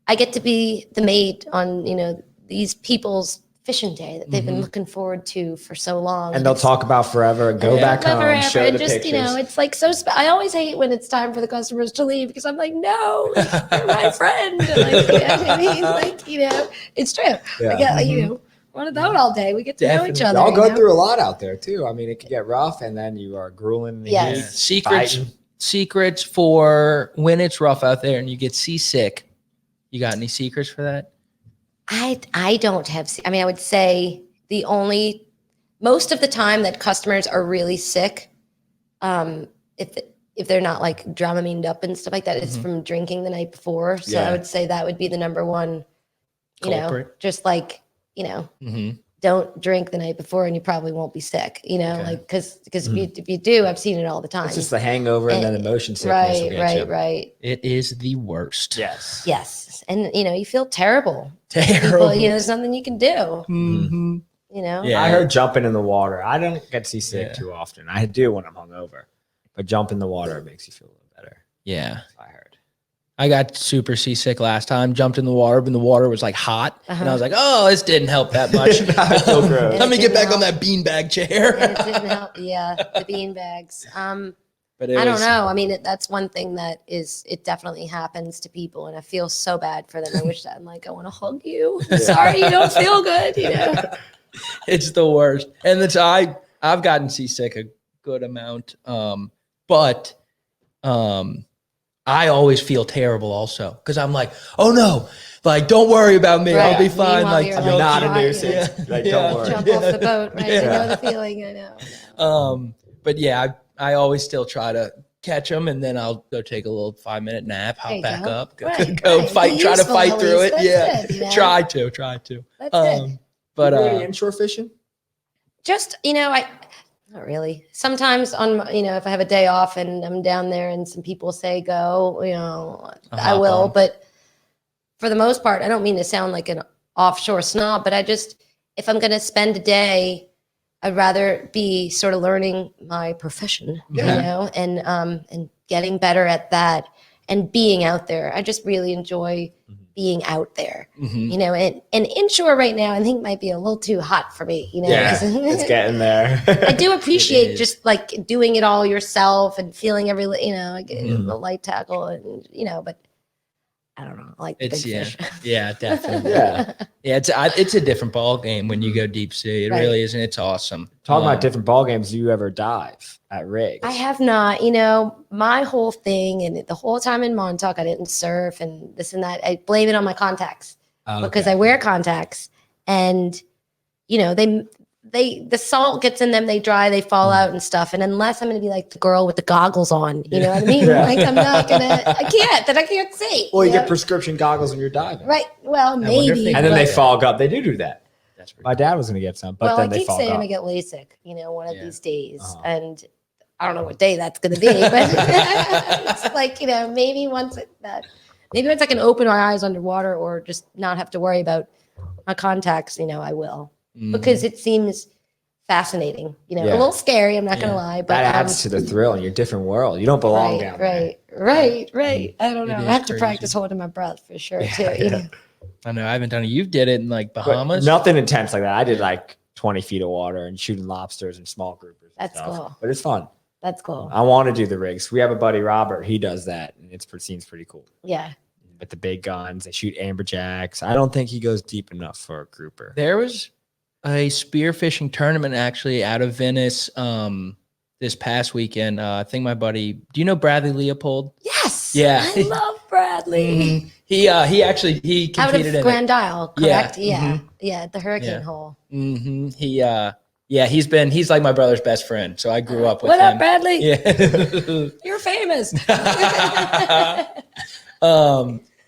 I get to be the mate on, you know, these people's fishing day that they've been looking forward to for so long. And they'll talk about forever and go back home, Forever, show and the just, pictures. you know, it's like so. I always hate when it's time for the customers to leave because I'm like, no, you're my friend. Like, you know what I mean? Like, you know, it's true. Yeah. I get, you know, we're on a boat all day. We get to know each Definitely. other. Y'all you go know? through a lot out there too. I mean, it can get rough, and then you are grueling in the Yes. heat. Yeah. Secrets for when it's rough out there and you get seasick. You got any secrets for that? I don't have. I mean, I would say most of the time that customers are really sick, if they're not like Dramamined up and stuff like that, it's from drinking the night before. So Yeah. I would say that would be the number one. You know, Culprit. just like, you know, don't drink the night before and you probably won't be sick. You know, like because if you do, I've seen it all the time. It's just the hangover and then the motion sickness. will get you. Right. It is the worst. Yes. Yes, and you know, you feel terrible. Terrible. People, you know, there's nothing you can do. Mhm. You know. Yeah. I heard jumping in the water. I don't get seasick Yeah. too often. I do when I'm hungover, but jump in the water, it makes you feel a little better. Yeah. I heard. I got super seasick last time, jumped in the water, but the water was like hot. And I was like, oh, this didn't help that much. So gross. Let me get didn't back on help. that beanbag And chair. it didn't help. Yeah, the bean bags. But I don't know. I mean, that's one thing that it definitely happens to people, and I feel so bad for them. I wish that I'm like, I want to hug you. Sorry, you don't feel good. You know. It's the worst. And I've gotten seasick a good amount. But I always feel terrible also because I'm like, oh no, like don't worry about me. Right. I'll be fine. Meanwhile, Like you're I'm like, not a trying to nuisance. Yeah. Like, Yeah. don't worry. Jump off the boat, right? Yeah. I know the feeling. I know. But yeah, I always still try to catch them, and then I'll go take a little 5-minute nap, There you hop back go. up, go Right. fight, Be try to useful fight at through least. it. That's Yeah, good, you know? try to. That's good. But you do any inshore fishing? Just, you know, not really. Sometimes you know, if I have a day off and I'm down there and some people say go, you know, I'll I hop will. on. But for the most part, I don't mean to sound like an offshore snob, but if I'm going to spend a day, I'd rather be sort of learning my profession, you know, and getting better at that and being out there. I just really enjoy being out there, you know, and inshore right now, I think might be a little too hot for me, you know. Yeah, 'cause- it's getting there. I do appreciate is. just like doing it all yourself and feeling you know, like the light tackle and, you know, but I don't know. I like the it's big fish. yeah, definitely. Yeah. Yeah, it's a different ball game when you go deep sea. It Right. really is, and it's awesome. Talking about different ball games, do you ever dive at rigs? I have not, you know, my whole thing and the whole time in Montauk, I didn't surf and this and that. I blame it on my contacts because I wear contacts and, you know, the salt gets in them, they dry, they fall out and stuff. And unless I'm going to be like the girl with the goggles on, you know what I mean? Yeah. Like I can't see. Well, you know? get prescription goggles when you're diving. Right. Well, wonder if maybe. they- And then they but- fog up. They do that. That's pretty My dad was going to get some, but well, then I they keep fog saying I'm up. gonna get LASIK, you know, one of Yeah. these days, Uh-huh. and I don't know what day that's gonna be, but it's like, you know, maybe once I can open my eyes underwater or just not have to worry about my contacts, you know, I will because it seems fascinating, you know, Yeah. a little scary. I'm not gonna Yeah. lie, but That adds to the thrill in your different world. You don't belong down there. right. I don't know. It I is have to crazy. practice holding my breath for sure Yeah, too. yeah. You know? I know I haven't done it. You did it in like But Bahamas. nothing intense like that. I did like 20 feet of water and shooting lobsters and small groupers. And That's stuff. cool. But it's fun. That's cool. I want to do the rigs. We have a buddy, Robert. He does that, and seems pretty cool. Yeah. With the big guns, they shoot amberjacks. I don't think he goes deep enough for a grouper. There was a spearfishing tournament actually out of Venice this past weekend. I think my buddy, do you know Bradley Leopold? Yes. Yeah. I love Bradley. He Out competed of in Grand Isle, correct? Yeah. Yeah. At the Hurricane Yeah. Hole. He's like my brother's best friend. So I grew up with What him. up, Bradley? Yeah. You're famous.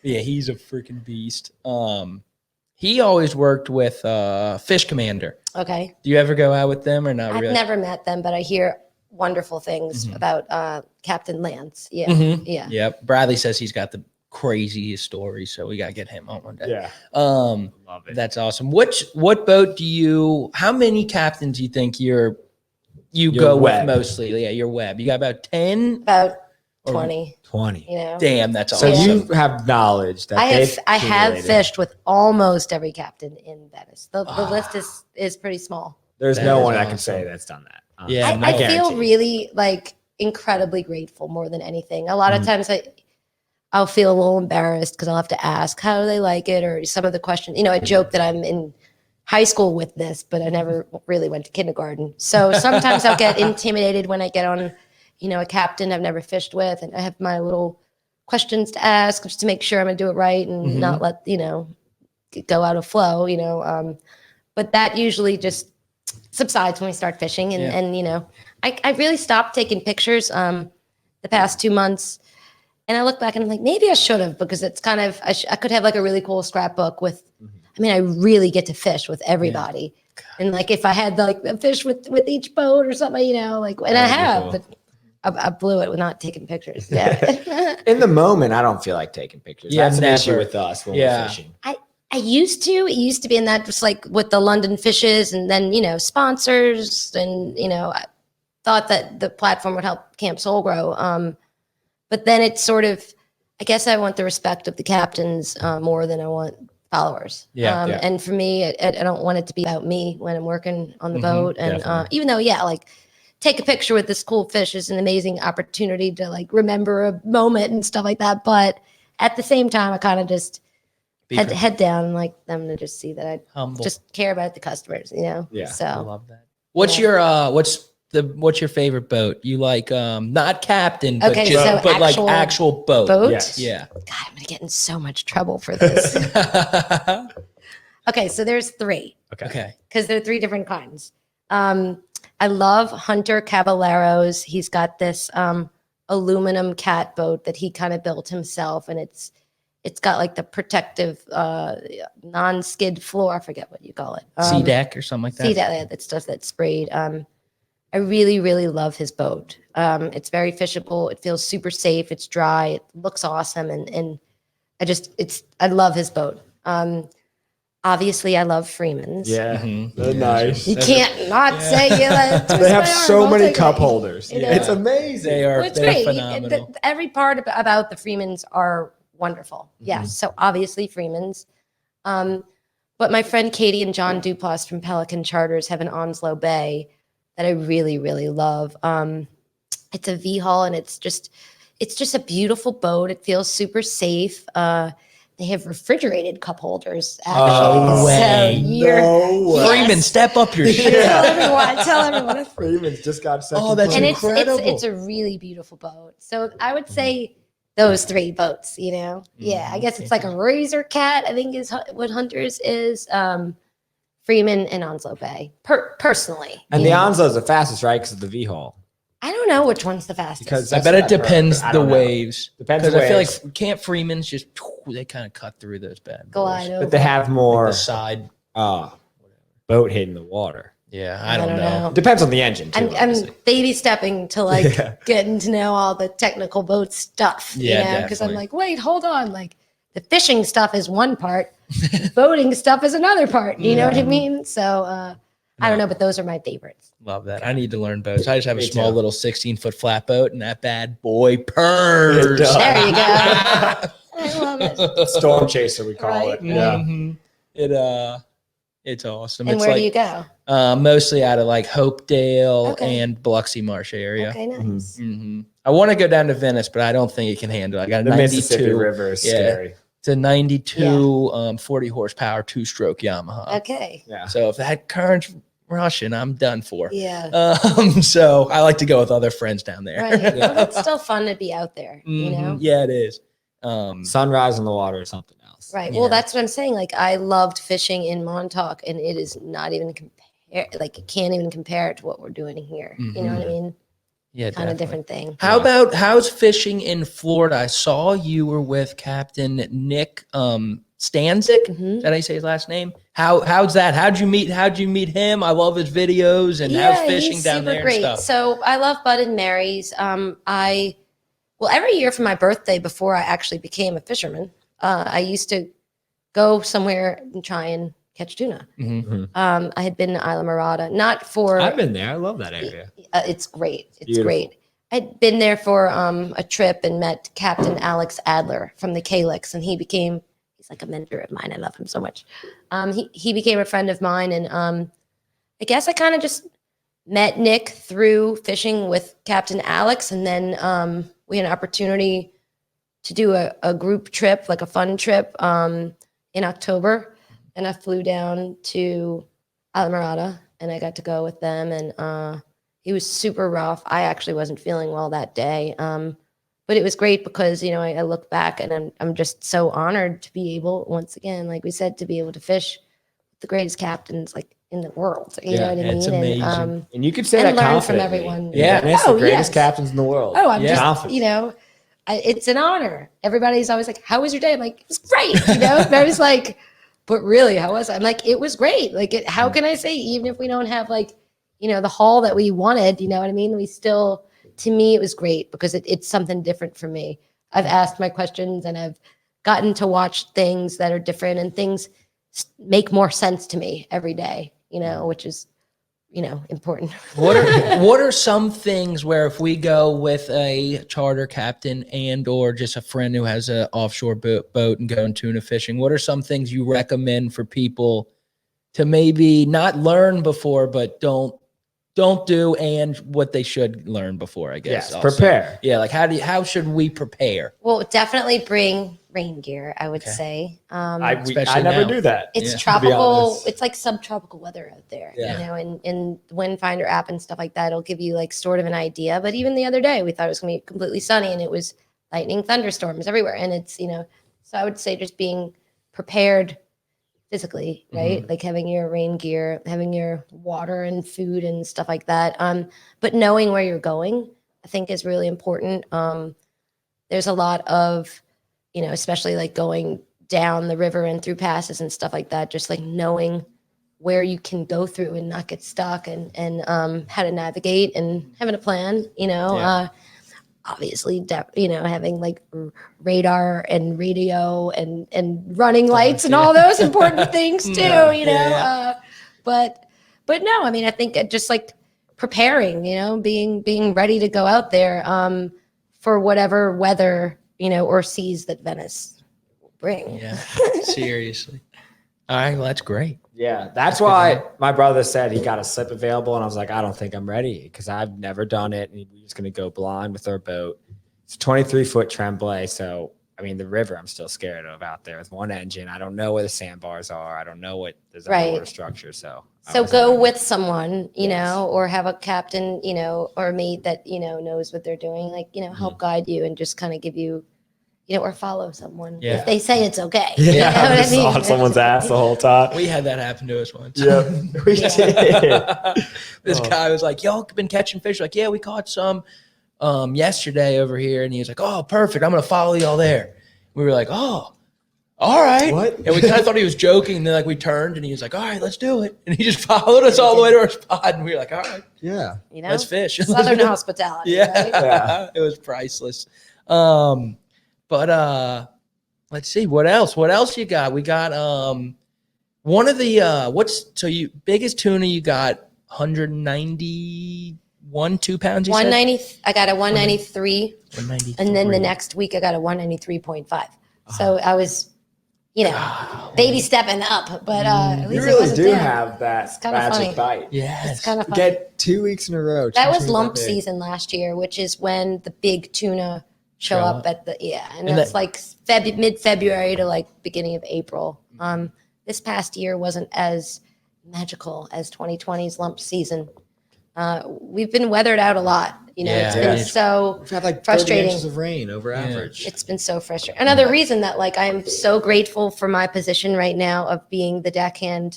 He's a freaking beast. He always worked with Fish Commander. Okay. Do you ever go out with them or not I've really? never met them, but I hear wonderful things about Captain Lance. Yeah. Mhm. Yeah. Yep. Bradley says he's got the craziest stories, so we gotta get him on one day. Yeah, Um, love it. that's awesome. What boat do you? How many captains do you think you Your go web. with mostly? Yeah, your web. You got about 10. About Or- 20, 20. you know. Damn, that's So awesome. you have knowledge that I they've have accumulated. fished with almost every captain in Venice. The Ah. list is pretty small. There's That no is one I can awesome. say that's done that. Yeah, I, no. I feel guarantee. really like incredibly grateful more than anything. A lot of Mhm. times I'll feel a little embarrassed because I'll have to ask how do they like it or some of the questions. You know, I joke that I'm in high school with this, but I never really went to kindergarten. So sometimes I'll get intimidated when I get on, a captain I've never fished with, and I have my little questions to ask just to make sure I'm gonna do it right and Mhm. not let go out of flow. But that usually just subsides when we start fishing, and Yeah. I really stopped taking pictures the past 2 months. And I look back and I'm like, maybe I should have, because it's kind of, I could have like a really cool scrapbook with, I really get to fish with everybody. And like, if I had like a fish with each boat or something, and I That'd be have, cool. but I blew it with not taking pictures. Yeah. In the moment, I don't feel like taking pictures. Yeah, That's an issue never. with us when Yeah. we're fishing. I used to, it used to be in that just like with the London fishes and then, sponsors and, I thought that the platform would help Camp Soul grow. But then it's sort of, I guess I want the respect of the captains more than I want followers. Yeah, yeah. And for me, I don't want it to be about me when I'm working on the Mhm, boat. And definitely. even though, like take a picture with this cool fish is an amazing opportunity to like remember a moment and stuff like that. But at the same time, I kind of just head down and like them to just see that I humble. just care about the customers, Yeah. I So love that. What's your favorite boat? You like not captain, but Okay, just so but like actual actual boat. boat. Yes. Yeah. God, I'm gonna get in so much trouble for this. Okay, so there's 3 Okay. because there are 3 different kinds. I love Hunter Caballero's. He's got this aluminum cat boat that he kind of built himself, and it's got like the protective non-skid floor. I forget what you call it. Sea deck or something like that. See that stuff that's sprayed. I really, really love his boat. It's very fishable. It feels super safe. It's dry. It looks awesome, and I love his boat. Obviously, I love Freeman's. Yeah. Mhm. They're nice. You can't not say you like. They have so many cup holders. You know? It's amazing. They are Well, it's they're great. phenomenal. Every part about the Freemans are wonderful. Yeah. So obviously Freemans. But my friend Katie and John Duplass from Pelican Charters have an Onslow Bay that I really, really love. It's a V-hull, and it's just a beautiful boat. It feels super safe. They have refrigerated cup holders. Actually. No way. Yes. Freeman, step up your shit. Tell everyone. Freeman's just got second Oh, that's And place. incredible. it's a really beautiful boat. So I would say those 3 boats, Yeah, I guess it's like a Razor Cat, I think is what Hunter's is. Freeman and Onslow Bay, personally. And the Onslow's the fastest, right? Because of the V-hull. I don't know which one's the fastest. Because I That's bet it what I've heard, depends but I the don't know. waves. Depends Because the I feel waves. like Camp Freeman's just they kind of cut through those bad boys. glide over. But they have more The side. boat hitting the water. Yeah, I don't know. Depends on the engine, too. I'm obviously. baby stepping to like Yeah. getting to know all the technical boat stuff. Yeah, Because I'm definitely. like, wait, hold on. Like the fishing stuff is one part, boating stuff is another part. You know what I mean? So I don't know, but those are my favorites. Love that. I need to learn boats. I just have a Me small too. little 16-foot flat boat, and that bad boy purrs. It does. There you go. I love it. Storm chaser, we call Right. it. Yeah. Mhm. It's awesome. And it's where like, do you go? mostly out of like Hopedale Okay. and Biloxi Marsh area. Okay, nice. I want to go down to Venice, but I don't think it can handle it. I got a The 92. Mississippi River is scary. It's a 92 40 horsepower 2-stroke Yamaha. Okay. Yeah. So if that current's rushing, I'm done for. Yeah. So I like to go with other friends down there. Right. But it's still fun to be out there, you know? Yeah, it is. Sunrise on the water is something else. Right. Yeah. Well, that's what I'm saying. Like, I loved fishing in Montauk, and it is not even compare. Like, it can't even compare to what we're doing here. You know what I mean? Yeah, Kind definitely. of different thing. How's fishing in Florida? I saw you were with Captain Nick Stanzik. Is that how you say his last name? How's that? How'd you meet him? I love his videos and how's fishing he's down super there great. and stuff. So I love Bud and Mary's. Every year for my birthday, before I actually became a fisherman, I used to go somewhere and try and catch tuna. I had been to Isla Morada, not for. I've been there. I love that area. It's great. It's Beautiful. great. I'd been there for a trip and met Captain Alex Adler from the Calyx, and he's like a mentor of mine. I love him so much. He became a friend of mine, and I guess I kind of just met Nick through fishing with Captain Alex, and then we had an opportunity to do a group trip, like a fun trip, in October, and I flew down to Isla Morada, and I got to go with them, and it was super rough. I actually wasn't feeling well that day, but it was great because, you know, I look back and I'm just so honored to be able, once again, like we said, to be able to fish with the greatest captains like in the world. You know what I mean? it's amazing. And you could say and that learn from confidently. everyone. Yeah. Venice, the greatest yes. captains in the world. Oh, I'm just, Confident. you know, it's an honor. Everybody's always like, "How was your day?" I'm like, "It was great." You know, and I was like, "But really, how was it?" I'm like, "It was great." Like, how can I say, even if we don't have like, you know, the haul that we wanted, you know what I mean? We still, to me, it was great because it's something different for me. I've asked my questions and I've gotten to watch things that are different, and things make more sense to me every day, you know, which is, you know, important. What are some things where if we go with a charter captain and or just a friend who has an offshore boat and going tuna fishing, what are some things you recommend for people to maybe not learn before, but don't do, and what they should learn before, I guess. Yes, also. prepare. Yeah, like how should we prepare? Well, definitely bring rain gear, I would say. I Especially never now. do that. It's Yeah. tropical. honest. It's like subtropical weather out there, Yeah. you know, and the Wind Finder app and stuff like that will give you like sort of an idea. But even the other day, we thought it was going to be completely sunny, and it was lightning, thunderstorms everywhere. And it's, you know, so I would say just being prepared physically, right? Like having your rain gear, having your water and food and stuff like that. But knowing where you're going, I think, is really important. There's a lot of, you know, especially like going down the river and through passes and stuff like that, just like knowing where you can go through and not get stuck, and how to navigate and having a plan, you know. Yeah. Obviously, you know, having like radar and radio and running lights and all those important things too, you know. Yeah. But no, I mean, I think just like preparing, you know, being ready to go out there for whatever weather, you know, or seas that Venice will bring. Yeah, seriously. All right, well, that's great. Yeah, that's why my brother said he got a slip available, and I was like, I don't think I'm ready because I've never done it, and we're just gonna go blind with our boat. It's a 23-foot tremblay, so I mean the river I'm still scared of out there with one engine. I don't know where the sandbars are. I don't know what there's underwater structure. So go with someone, you know, or have a captain, you know, or a mate that, you know, knows what they're doing, like, you know, help guide you and just kind of give you, you know, or follow someone if they say it's okay. Yeah, you know what I I just mean? on someone's ass the whole time. We had that happen to us once. Yeah, we did. This guy was like, "Y'all been catching fish?" Like, "Yeah, we caught some yesterday over here." And he was like, "Oh, perfect. I'm gonna follow y'all there." We were like, "Oh, all right." What? And we kind of thought he was joking. And then like we turned and he was like, "All right, let's do it." And he just followed us all the way to our spot. And we were like, "All right, Yeah. You know, let's fish." Southern hospitality. Yeah. Right? Yeah. It was priceless. But let's see what else. What else you got? We got one of the biggest tuna you got 191 2 pounds. You 190. I got a 193, 193. and then the next week I got a 193.5. So I was, baby stepping up, but at least You it really wasn't do down. have that kinda magic funny. bite. Yes. It's kind of You funny. get 2 weeks in a row. That was ching, lump big. season last year, which is when the big tuna show up at the and And that's that- like mid-February to like beginning of April. This past year wasn't as magical as 2020's lump season. We've been weathered out a lot. It's Yeah. been so We've had like 30 frustrating. inches of rain over average. It's been so frustrating. Another reason that like I am so grateful for my position right now of being the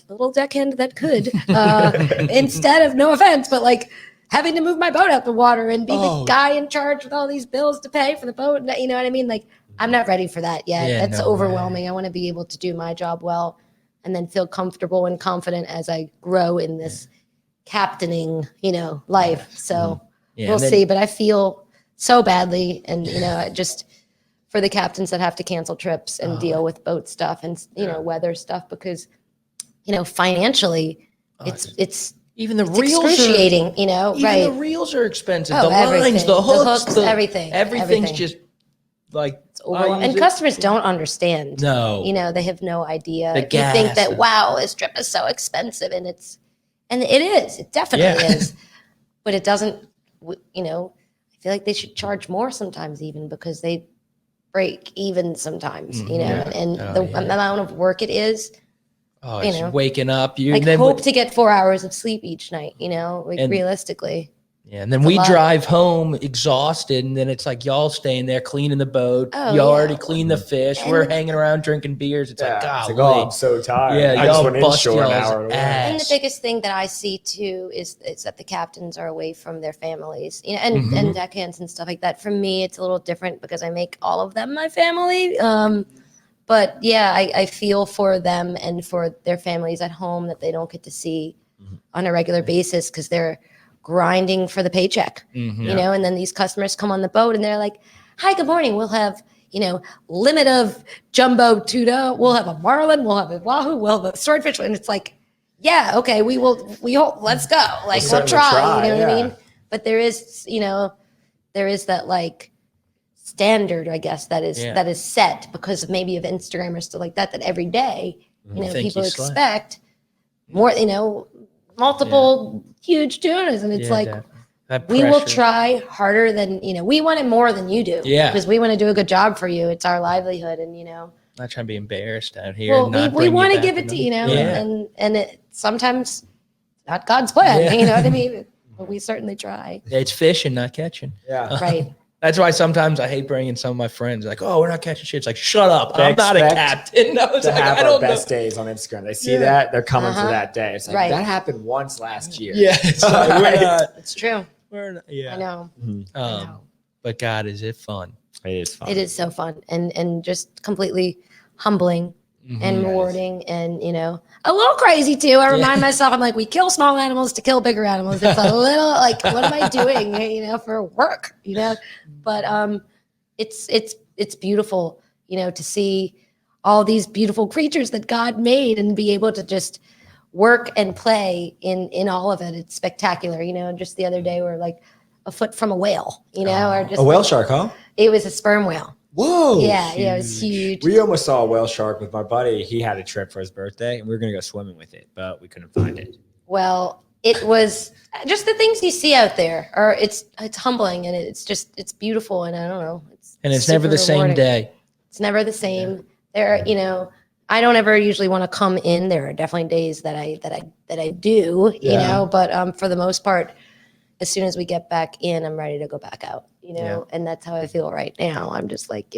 little deckhand that could, instead of, no offense, but like having to move my boat out the water and be the guy in charge with all these bills to pay for the boat. You know what I mean? Like I'm not ready for that yet. Yeah, That's no overwhelming. I want to be able to do my job well and then feel comfortable and confident as I grow in this captaining, life. So we'll see. But I feel so badly, and just for the captains that have to cancel trips and deal with boat stuff and weather stuff because financially it's even the it's reels excruciating. even right? the reels are expensive. Oh, The lines, everything. the The hooks, hooks, everything. Everything's just like And customers don't understand. No. They have no idea. The You think gas. that wow, this trip is so expensive, and it is. It definitely is. But it doesn't. I feel like they should charge more sometimes, even because they break even sometimes. And the amount of work it is. Oh, it's waking up. You Like hope to get 4 hours of sleep each night. Realistically. Yeah, and then we drive home exhausted, and then it's like y'all staying there cleaning the boat. Oh, you yeah. already cleaned the fish. We're hanging around drinking beers. It's like, It's golly. like, I'm so tired. Yeah, I just y'all went bust inshore an y'all's hour away. ass. And the biggest thing that I see too is that the captains are away from their families, and deckhands and stuff like that. For me, it's a little different because I make all of them my family. But yeah, I feel for them and for their families at home that they don't get to see on a regular basis because they're grinding for the paycheck, and then these customers come on the boat and they're like, hi, good morning. We'll have, limit of jumbo tuna. We'll have a marlin. We'll have a wahoo. We'll have a swordfish. And it's like, yeah, okay, we hope, let's go. Like, we'll try, you know what I mean? But there is that like standard, I guess, that is set because maybe of Instagram or stuff like that every day, people expect more, multiple huge tunas. And it's we will try harder than, we want it more than you do. Yeah. Because we want to do a good job for you. It's our livelihood. And, not trying to be embarrassed out here. Well, we want to give it to, and it sometimes not God's plan, you know what I mean? But we certainly try. It's fishing, not catching. Yeah. Right. That's why sometimes I hate bringing some of my friends. Like, oh, we're not catching shit. It's like, shut up. I'm not a captain. No, it's to like, have I our don't best know. days on Instagram. They see that, they're coming for that day. It's like, that happened once last year. Yeah. It's like, we're not, It's true. we're not, yeah. I know. I know. But God, is it fun? It is fun. It is so fun and just completely humbling and rewarding and, a little crazy too. I remind myself, I'm like, we kill small animals to kill bigger animals. It's a little like, what am I doing, for work, But it's beautiful, to see all these beautiful creatures that God made and be able to just work and play in all of it. It's spectacular, just the other day we're like a foot from a whale, or just a whale shark, huh? It was a sperm whale. Whoa. Yeah, it was huge. We almost saw a whale shark with my buddy. He had a trip for his birthday and we were going to go swimming with it, but we couldn't find it. Well, it was just the things you see out there are it's humbling and it's beautiful. And I don't know. It's never the same rewarding. day. It's never the same. There, I don't ever usually want to come in. There are definitely days that I do, but for the most part, as soon as we get back in, I'm ready to go back out, and that's how I feel right now. I'm just like,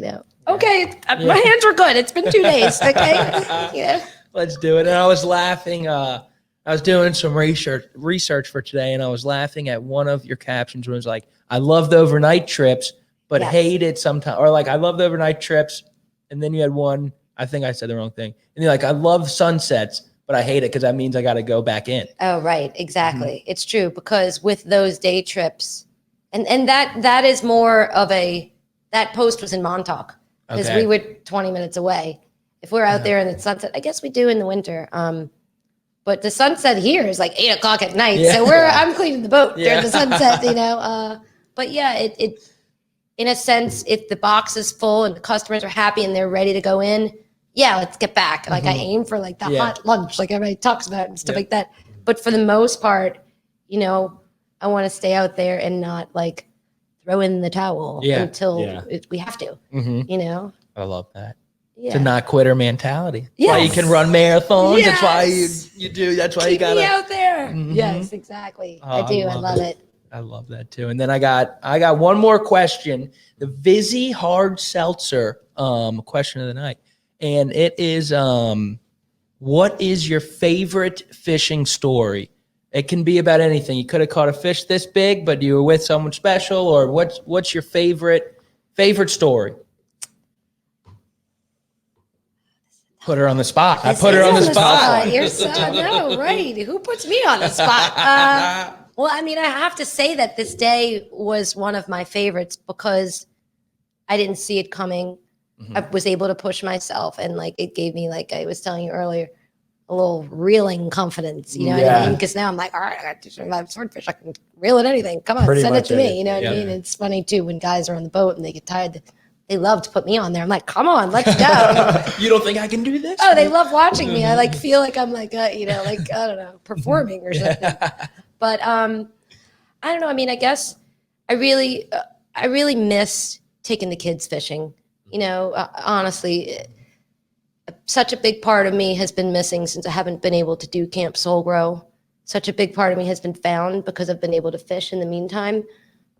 okay, my hands were good. It's been 2 days. Okay. Let's do it. And I was laughing. I was doing some research for today, and I was laughing at one of your captions where it was like, I love the overnight trips, but hate it sometimes. Or like, I love the overnight trips. And then you had one, I think I said the wrong thing. And you're like, I love sunsets, but I hate it because that means I got to go back in. Oh, right. Exactly. It's true because with those day trips, and that is more of that post was in Montauk because we were 20 minutes away. If we're out there in the sunset, I guess we do in the winter. But the sunset here is like 8 o'clock at night. Yeah. So I'm cleaning the boat during the sunset, But yeah, in a sense, if the box is full and the customers are happy and they're ready to go in, yeah, let's get back. Like I aim for like the hot lunch, like everybody talks about and stuff like that. But for the most part, you know, I want to stay out there and not like throw in the towel until we have to, you know? I love that. Yeah. It's a not quitter mentality. Yes. That's why you can run marathons. Yes. That's why you do. That's why Keep you got me out there. Yes, exactly. Oh, I do. I love it. I love that too. And then I got one more question. The Vizzy Hard Seltzer question of the night. And it is what is your favorite fishing story? It can be about anything. You could have caught a fish this big, but you were with someone special, or what's your favorite story? Put her on the spot. I put her on the spot. You're so no, right. Who puts me on the spot? Well, I mean, I have to say that this day was one of my favorites because I didn't see it coming. I was able to push myself, and like it gave me, like I was telling you earlier, a little reeling confidence. You know what I mean? Because now I'm like, all right, I got swordfish. I can reel at anything. Come on, send it to me. You know what I mean? It's funny too when guys are on the boat and they get tired. They love to put me on there. I'm like, come on, let's go. You don't think I can do this? Oh, they love watching me. I like feel like I'm like, you know, like, I don't know, performing or something. But I don't know. I mean, I guess I really miss taking the kids fishing. You know, honestly, such a big part of me has been missing since I haven't been able to do Camp Soul Grow. Such a big part of me has been found because I've been able to fish in the meantime.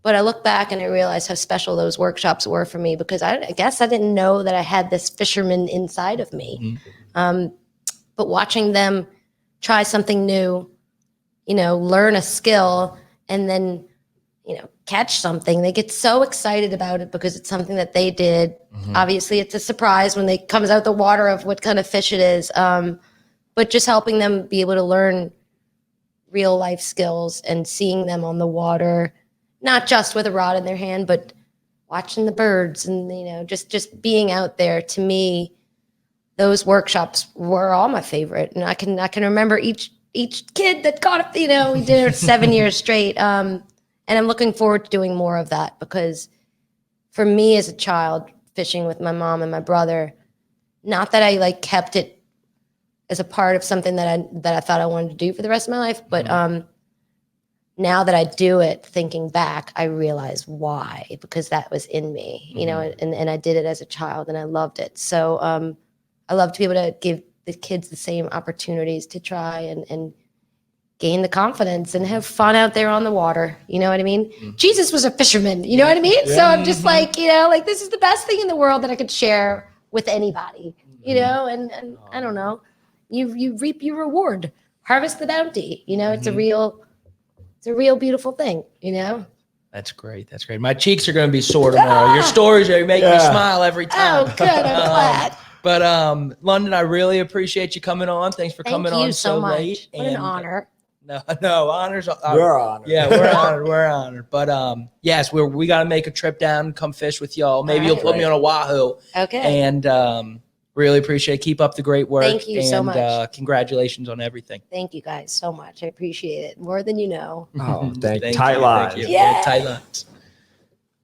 But I look back and I realize how special those workshops were for me because I guess I didn't know that I had this fisherman inside of me. But watching them try something new, you know, learn a skill and then, you know, catch something, they get so excited about it because it's something that they did. Obviously, it's a surprise when it comes out the water of what kind of fish it is. But just helping them be able to learn real life skills and seeing them on the water, not just with a rod in their hand, but watching the birds and, you know, just being out there. To me, those workshops were all my favorite. And I can remember each kid that caught it, you know, we did it 7 years straight. And I'm looking forward to doing more of that because for me as a child, fishing with my mom and my brother, not that I like kept it as a part of something that I thought I wanted to do for the rest of my life, but now that I do it, thinking back, I realize why, because that was in me, you know, and I did it as a child and I loved it. So I love to be able to give the kids the same opportunities to try and gain the confidence and have fun out there on the water. You know what I mean? Jesus was a fisherman, you know what I mean? So I'm just like, you know, like this is the best thing in the world that I could share with anybody, you know, and I don't know, you reap your reward, harvest the bounty, you know, it's a real beautiful thing, you know? That's great. That's great. My cheeks are going to be sore tomorrow. Your stories are making me smile every time. Oh, good. I'm glad. But London, I really appreciate you coming on. Thanks for coming on so much. late. What an honor. No, honors. We're honored. Yeah, we're honored. We're honored. But yes, we got to make a trip down, come fish with y'all. Maybe you'll put me on a Wahoo. Okay. And really appreciate it. Keep up the great work. Thank you so much. Congratulations on everything. Thank you guys so much. I appreciate it more than you know. Oh, thank you. Thank Tight you. lines. Thank you. Yeah. Tight lines.